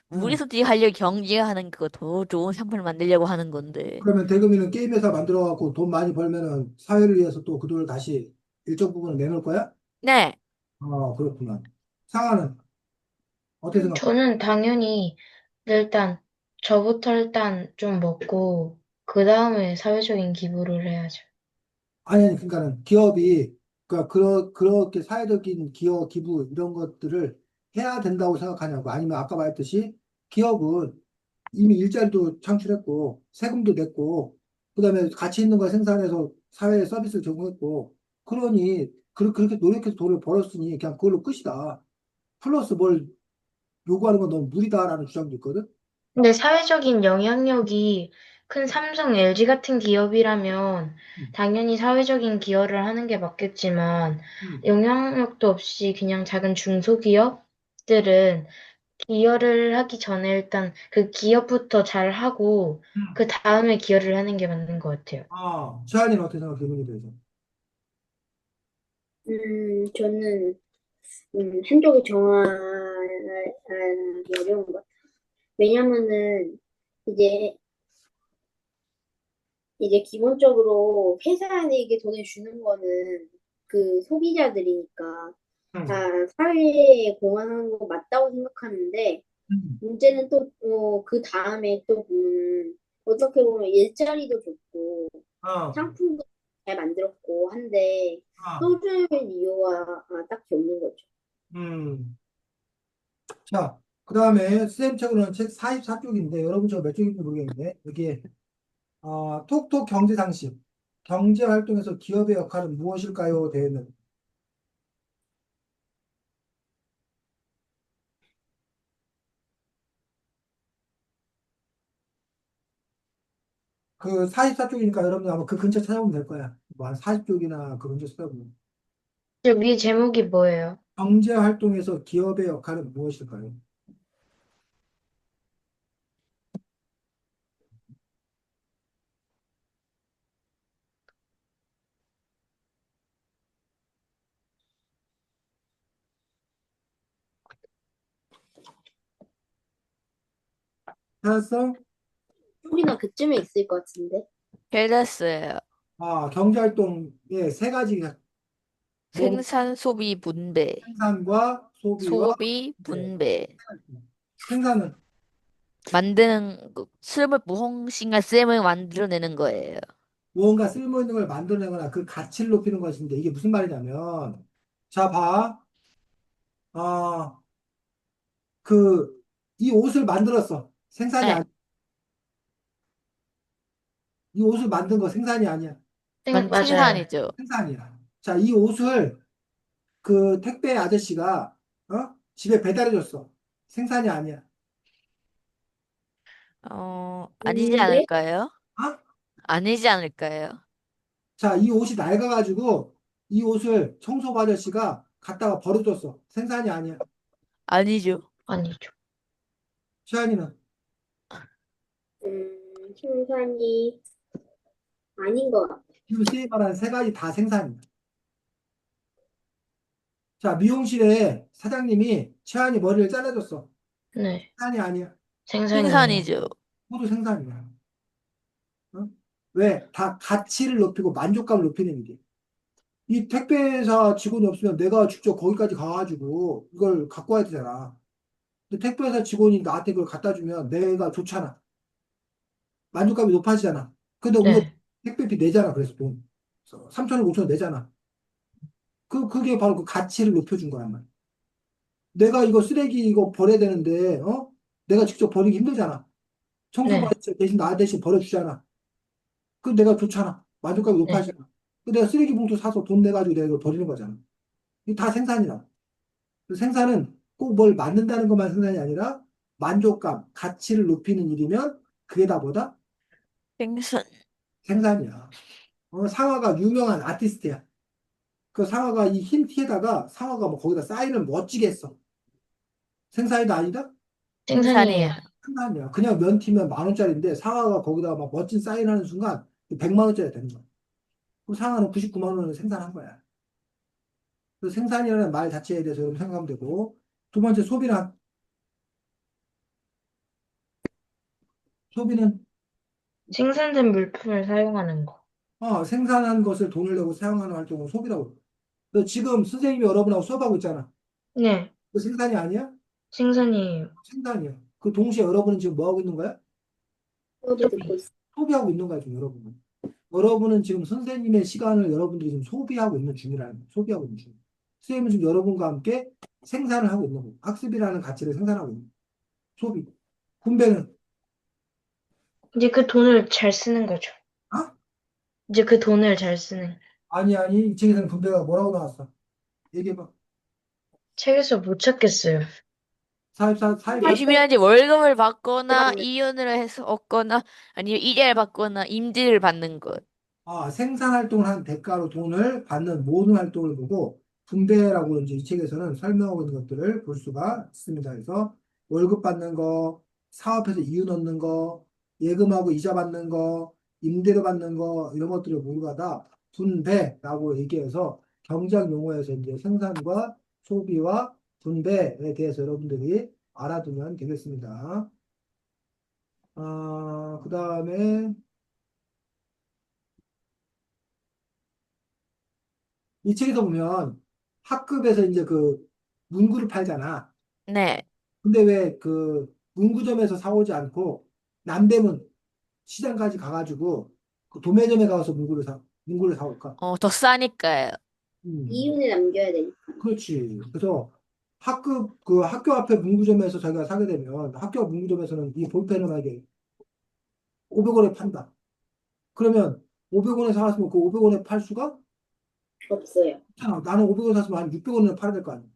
Speaker 4: 우리
Speaker 1: 음.
Speaker 4: 선택이 하려고 경쟁하는 그거 더 좋은 상품을 만들려고 하는 건데.
Speaker 1: 그러면 대금이는 게임 회사 만들어갖고 돈 많이 벌면은 사회를 위해서 또 그 돈을 다시 일정 부분을 내놓을 거야?
Speaker 4: 네,
Speaker 1: 그렇구나. 상하는 어떻게 생각해?
Speaker 2: 저는 당연히 일단 저부터 일단 좀 먹고 그 다음에 사회적인 기부를 해야죠.
Speaker 1: 아니, 그러니까는 기업이, 그러니까 그렇게 사회적인 기업, 기부, 이런 것들을 해야 된다고 생각하냐고. 아니면 아까 말했듯이 기업은 이미 일자리도 창출했고, 세금도 냈고, 그 다음에 가치 있는 걸 생산해서 사회에 서비스를 제공했고, 그러니, 그렇게 노력해서 돈을 벌었으니 그냥 그걸로 끝이다. 플러스 뭘 요구하는 건 너무 무리다라는 주장도 있거든?
Speaker 2: 근데 사회적인 영향력이 큰 삼성, LG 같은 기업이라면
Speaker 1: 음,
Speaker 2: 당연히 사회적인 기여를 하는 게 맞겠지만
Speaker 1: 음,
Speaker 2: 영향력도 없이 그냥 작은 중소기업들은 기여를 하기 전에 일단 그 기업부터 잘 하고
Speaker 1: 음.
Speaker 2: 그 다음에 기여를 하는 게 맞는 것 같아요.
Speaker 1: 최한이는 어떻게 생각해, 기분에 대해서?
Speaker 3: 저는 한쪽을 정하기 어려운 것 같아요. 왜냐면은 이제 이제 기본적으로 회사에게 돈을 주는 거는 그 소비자들이니까
Speaker 1: 음,
Speaker 3: 다 사회에 공헌하는 거 맞다고 생각하는데
Speaker 1: 음,
Speaker 3: 문제는 또 그 다음에 또 보면 어떻게 보면 일자리도 좋고
Speaker 1: 어,
Speaker 3: 상품도 잘 만들었고 한데
Speaker 1: 어,
Speaker 3: 소주의 이유가 딱히 없는 거죠.
Speaker 1: 음. 자, 그 다음에 쌤 책으로는 책 44쪽인데, 여러분 저 몇 쪽인지 모르겠는데, 여기에, 톡톡 경제상식. 경제 활동에서 기업의 역할은 무엇일까요? 되어 있는. 그 44쪽이니까 여러분 아마 그 근처 찾아보면 될 거야. 뭐 한 40쪽이나 그 근처 찾아보면.
Speaker 2: 저 위 제목이 뭐예요?
Speaker 1: 경제 활동에서 기업의 역할은 무엇일까요? 찾았어?
Speaker 3: 쪽이나 그쯤에 있을 것 같은데.
Speaker 4: 헬레스예요.
Speaker 1: 경제 활동의 세 가지, 뭐,
Speaker 4: 생산, 소비, 분배.
Speaker 1: 생산과 소비와
Speaker 4: 소비,
Speaker 1: 네.
Speaker 4: 분배.
Speaker 1: 생산은
Speaker 4: 만드는, 슬물 무홍신과 쌤을 만들어내는 거예요.
Speaker 1: 무언가 쓸모 있는 걸 만들어내거나 그 가치를 높이는 것인데 이게 무슨 말이냐면, 자, 봐. 어, 그, 이 옷을 만들었어. 생산이
Speaker 4: 네,
Speaker 1: 아니, 이 옷을 만든 거 생산이 아니야.
Speaker 2: 맞아요.
Speaker 4: 생산이죠.
Speaker 1: 생산이야. 자, 이 옷을 그 택배 아저씨가, 집에 배달해줬어. 생산이 아니야.
Speaker 4: 아니지
Speaker 3: 네?
Speaker 4: 않을까요?
Speaker 1: 어?
Speaker 4: 아니지 않을까요?
Speaker 1: 자, 이 옷이 낡아가지고 이 옷을 청소부 아저씨가 갖다가 버려줬어. 생산이 아니야.
Speaker 4: 아니죠.
Speaker 2: 아니죠.
Speaker 1: 시안이는
Speaker 3: 생산이 아닌 것 같아요.
Speaker 1: 지금 세 말하는 세 가지 다 생산이야. 자, 미용실에 사장님이 최한이 머리를 잘라줬어.
Speaker 2: 네.
Speaker 1: 생산이 아니야.
Speaker 2: 생산이에요.
Speaker 4: 생산이죠.
Speaker 1: 모두 생산이야. 어? 왜? 다 가치를 높이고 만족감을 높이는 일이야. 이 택배회사 직원이 없으면 내가 직접 거기까지 가가지고 이걸 갖고 와야 되잖아. 근데 택배회사 직원이 나한테 그걸 갖다 주면 내가 좋잖아. 만족감이 높아지잖아. 근데 우리가
Speaker 2: 네.
Speaker 1: 택배비 내잖아. 그래서 돈. 3천원, 5천원 내잖아. 그게 바로 그 가치를 높여준 거란 말이야. 내가 이거 쓰레기 이거 버려야 되는데, 내가 직접 버리기 힘들잖아. 청소부
Speaker 2: 네.
Speaker 1: 아저씨 대신 나 대신 버려주잖아. 그럼 내가 좋잖아. 만족감이
Speaker 2: 네.
Speaker 1: 높아지잖아. 그 내가 쓰레기 봉투 사서 돈 내가지고 내가 이걸 버리는 거잖아. 이게 다 생산이라. 생산은 꼭 뭘 만든다는 것만 생산이 아니라 만족감, 가치를 높이는 일이면 그게 다 뭐다?
Speaker 4: 생산.
Speaker 1: 생산이야. 상화가 유명한 아티스트야. 그 상화가 이 흰 티에다가 상화가 뭐 거기다 사인을 멋지게 했어. 생산이다 아니다?
Speaker 2: 생산이에요.
Speaker 4: 생산이에요.
Speaker 1: 생산이야. 그냥 면티면 10,000원짜리인데 상화가 거기다가 막 멋진 사인하는 순간 100만 원짜리 되는 거야. 그럼 상화는 99만 원을 생산한 거야. 그 생산이라는 말 자체에 대해서 여러분 생각하면 되고 두 번째 소비는
Speaker 2: 생산된 물품을 사용하는 거.
Speaker 1: 생산한 것을 돈을 내고 사용하는 활동을 소비라고. 그래. 너 지금 선생님이 여러분하고 수업하고 있잖아.
Speaker 2: 네.
Speaker 1: 그 생산이 아니야?
Speaker 2: 생산이에요.
Speaker 1: 생산이야. 그 동시에 여러분은 지금 뭐 하고 있는 거야?
Speaker 3: 수업을 듣고
Speaker 2: 소비.
Speaker 3: 있어요.
Speaker 1: 소비하고 있는 거야, 지금 여러분은. 여러분은 지금 선생님의 시간을 여러분들이 지금 소비하고 있는 중이라는 거야. 소비하고 있는 중. 선생님은 지금 여러분과 함께 생산을 하고 있는 거고, 학습이라는 가치를 생산하고 있는 거야. 소비. 분배는,
Speaker 2: 이제 그 돈을 잘 쓰는 거죠.
Speaker 1: 아?
Speaker 2: 이제 그 돈을 잘 쓰는.
Speaker 1: 아니, 아니, 이 책에서는 분배가 뭐라고 나왔어? 얘기해봐.
Speaker 2: 책에서 못 찾겠어요.
Speaker 1: 사입사, 사입,
Speaker 4: 열심히 하지 월급을 받거나
Speaker 3: 그러면
Speaker 4: 이윤을 해서 얻거나 아니면 이자를 받거나 임대를 받는 것.
Speaker 1: 생산 활동을 한 대가로 돈을 받는 모든 활동을 보고 분배라고 이제 이 책에서는 설명하고 있는 것들을 볼 수가 있습니다. 그래서 월급 받는 거, 사업해서 이윤 얻는 거, 예금하고 이자 받는 거, 임대료 받는 거 이런 것들을 모두가 다 분배라고 얘기해서 경제학 용어에서 이제 생산과 소비와 분배에 대해서 여러분들이 알아두면 되겠습니다. 그 다음에 이 책에서 보면 학급에서 이제 그 문구를 팔잖아.
Speaker 4: 네.
Speaker 1: 근데 왜 그 문구점에서 사오지 않고 남대문 시장까지 가가지고 그 도매점에 가서 문구를 사올까?
Speaker 4: 더 싸니까요.
Speaker 1: 음,
Speaker 3: 이윤을 남겨야 되니까.
Speaker 1: 그렇지. 그래서 그 학교 앞에 문구점에서 자기가 사게 되면 학교 문구점에서는 이 볼펜을 만약에 500원에 판다. 그러면 500원에 사왔으면 그 500원에 팔 수가
Speaker 3: 없어요.
Speaker 1: 없잖아. 나는 500원 샀으면 한 600원에 팔아야 될 거 아니야.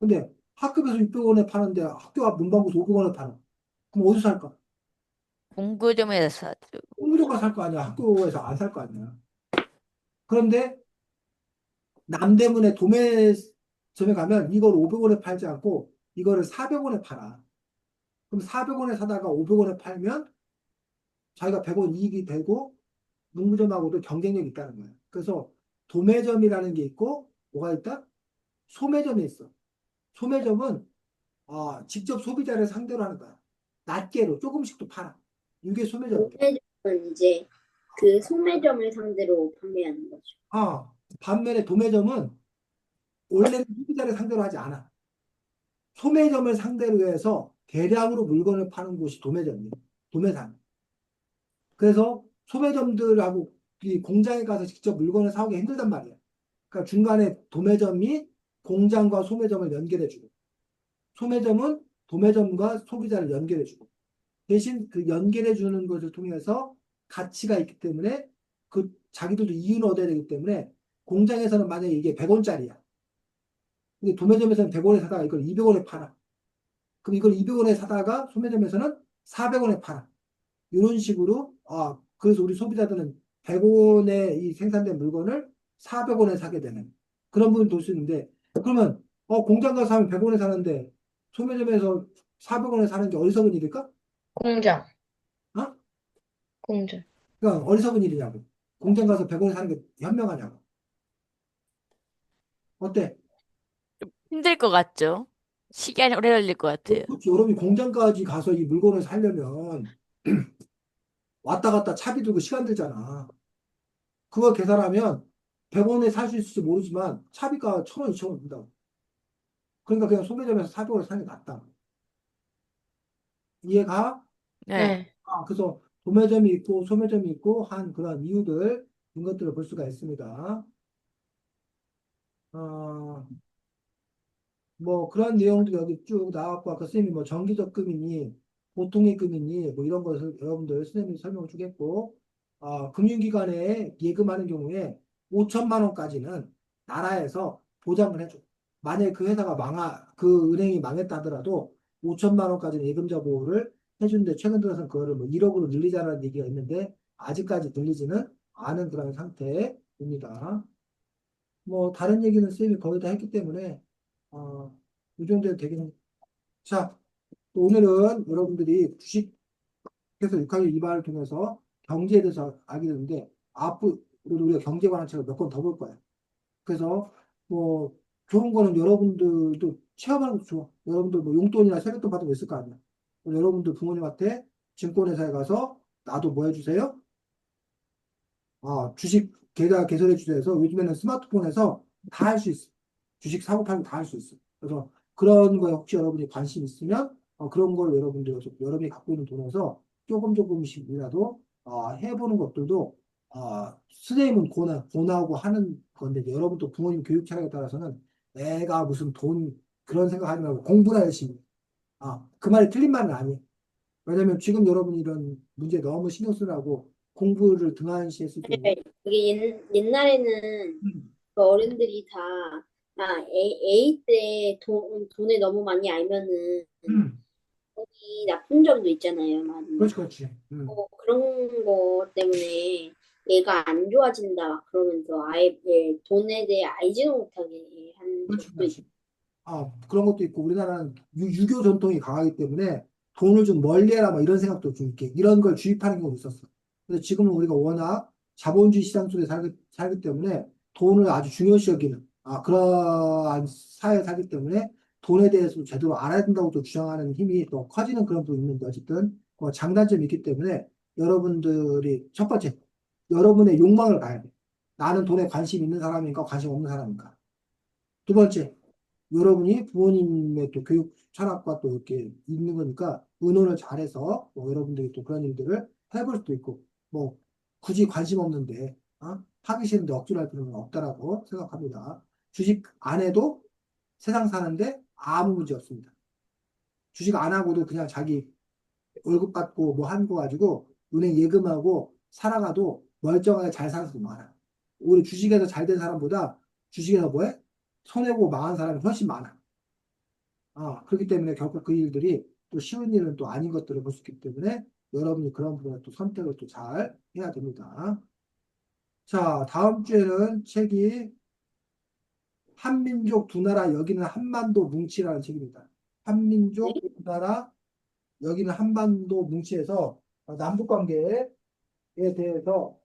Speaker 1: 근데 학급에서 600원에 파는데 학교 앞 문방구에서 500원에 팔아. 그럼 어디서 살까?
Speaker 4: 문구점에서 사죠.
Speaker 1: 문구점 가서 살 거 아니야. 학교에서 안 살 거 아니야. 그런데 남대문에 도매점에 가면 이걸 500원에 팔지 않고 이거를 400원에 팔아. 그럼 400원에 사다가 500원에 팔면 자기가 100원 이익이 되고 문구점하고도 경쟁력이 있다는 거예요. 그래서 도매점이라는 게 있고 뭐가 있다? 소매점이 있어. 소매점은 직접 소비자를 상대로 하는 거야. 낱개로 조금씩 또 팔아. 이게 소매점이야.
Speaker 3: 도매점은 이제 그 소매점을 상대로 판매하는 거죠.
Speaker 1: 반면에 도매점은 원래는 소비자를 상대로 하지 않아. 소매점을 상대로 해서 대량으로 물건을 파는 곳이 도매점이에요. 도매상. 그래서 소매점들하고 이 공장에 가서 직접 물건을 사오기 힘들단 말이야. 그러니까 중간에 도매점이 공장과 소매점을 연결해주고, 소매점은 도매점과 소비자를 연결해주고, 대신 그 연결해주는 것을 통해서 가치가 있기 때문에 그 자기들도 이윤을 얻어야 되기 때문에 공장에서는 만약에 이게 100원짜리야. 근데 도매점에서는 100원에 사다가 이걸 200원에 팔아. 그럼 이걸 200원에 사다가 소매점에서는 400원에 팔아. 이런 식으로, 그래서 우리 소비자들은 100원에 이 생산된 물건을 400원에 사게 되는 그런 부분이 볼 수 있는데, 그러면, 공장 가서 사면 100원에 사는데, 소매점에서 400원에 사는 게 어리석은 일일까?
Speaker 2: 공정,
Speaker 1: 어?
Speaker 2: 공정.
Speaker 1: 그러니까 어리석은 일이냐고. 공장 가서 100원에 사는 게 현명하냐고. 어때?
Speaker 4: 힘들 것 같죠? 시간이 오래 걸릴 것 같아요.
Speaker 1: 그렇지. 여러분이 공장까지 가서 이 물건을 사려면 왔다 갔다 차비 들고 시간 들잖아. 그거 계산하면 100원에 살 수 있을지 모르지만 차비가 1,000원, 2,000원 든다고. 그러니까 그냥 소매점에서 400원에 사는 게 낫다. 이해가?
Speaker 4: 네.
Speaker 2: 네.
Speaker 1: 그래서 도매점이 있고 소매점이 있고 한 그런 이유들, 이런 것들을 볼 수가 있습니다. 어, 뭐 그런 내용도 여기 쭉 나왔고 아까 선생님이 뭐 정기적금이니 보통의 금이니 뭐 이런 것을 여러분들 선생님이 설명을 주겠고 금융기관에 예금하는 경우에 5천만 원까지는 나라에서 보장을 해줘. 만약에 그 회사가 그 은행이 망했다 하더라도 5천만 원까지는 예금자 보호를 해주는데 최근 들어서는 그거를 뭐 1억으로 늘리자라는 얘기가 있는데 아직까지 늘리지는 않은 그런 상태입니다. 뭐 다른 얘기는 선생님이 거의 다 했기 때문에 어, 이 정도 되긴. 자, 또 오늘은 여러분들이 주식에서 6학년 2반을 통해서 경제에 대해서 알게 되는데, 앞으로 우리가 경제 관한 책을 몇 권 더 볼 거야. 그래서 뭐 좋은 거는 여러분들도 체험하는 것도 좋아. 여러분들 뭐 용돈이나 세뱃돈 받은 거 있을 거 아니야. 여러분들 부모님한테 증권회사에 가서 나도 뭐 해주세요? 주식 계좌 개설해 주세요. 요즘에는 스마트폰에서 다 할 수 있어. 주식 사고 팔고 다 할 수 있어. 그래서 그런 거에 혹시 여러분이 관심 있으면 그런 걸 여러분이 갖고 있는 돈에서 조금씩이라도 해보는 것들도 선생님은 권하고 하는 건데 여러분도 부모님 교육 차량에 따라서는 내가 무슨 돈 그런 생각하지 말고 공부나 열심히. 그 말이 틀린 말은 아니에요. 왜냐면 지금 여러분이 이런 문제에 너무 신경 쓰라고 공부를 등한시했을 경우에
Speaker 3: 그게 옛날에는 그 어른들이 다, A 때 돈을 너무 많이 알면은
Speaker 1: 음,
Speaker 3: 돈이 나쁜 점도 있잖아요, 많이.
Speaker 1: 그렇지, 그렇지.
Speaker 3: 그런 거 때문에 얘가 안 좋아진다, 막 그러면서 아예 돈에 대해 알지도 못하게 한
Speaker 1: 그렇지,
Speaker 3: 적도 있고.
Speaker 1: 그렇지. 그런 것도 있고, 우리나라는 유교 전통이 강하기 때문에 돈을 좀 멀리해라, 뭐 이런 생각도 좀 있게, 이런 걸 주입하는 경우도 있었어. 근데 지금은 우리가 워낙 자본주의 시장 속에 살기 때문에 돈을 아주 중요시 여기는 그러한 사회에 살기 때문에 돈에 대해서 제대로 알아야 된다고 또 주장하는 힘이 또 커지는 그런 부분이 있는데 어쨌든 장단점이 있기 때문에 여러분들이 첫 번째, 여러분의 욕망을 봐야 돼. 나는 돈에 관심 있는 사람인가 관심 없는 사람인가. 두 번째, 여러분이 부모님의 또 교육 철학과 또 이렇게 있는 거니까 의논을 잘해서 여러분들이 또 그런 일들을 해볼 수도 있고 뭐 굳이 관심 없는데 하기 싫은데 억지로 할 필요는 없다라고 생각합니다. 주식 안 해도 세상 사는데 아무 문제 없습니다. 주식 안 하고도 그냥 자기 월급 받고 뭐 하는 거 가지고 은행 예금하고 살아가도 멀쩡하게 잘 사는 사람 많아. 오히려 주식에서 잘 된 사람보다 주식에서 뭐해? 손해보고 망한 사람이 훨씬 많아. 그렇기 때문에 결국 그 일들이 또 쉬운 일은 또 아닌 것들을 볼 수 있기 때문에 여러분이 그런 부분에 또 선택을 또 잘 해야 됩니다. 자, 다음 주에는 책이 한민족 두 나라 여기는 한반도 뭉치라는 책입니다. 한민족 두 나라 여기는 한반도 뭉치에서 남북 관계에 대해서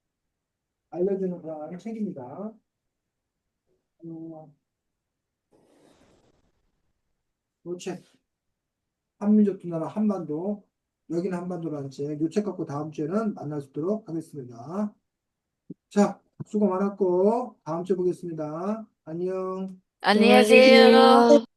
Speaker 1: 알려주는 그런 책입니다. 이 책, 한민족 두 나라 한반도 여기는 한반도라는 책, 이 책 갖고 다음 주에는 만날 수 있도록 하겠습니다. 자, 수고 많았고 다음 주에 보겠습니다. 안녕.
Speaker 4: 안녕히
Speaker 2: 안녕히
Speaker 4: 계세요.
Speaker 2: 계세요.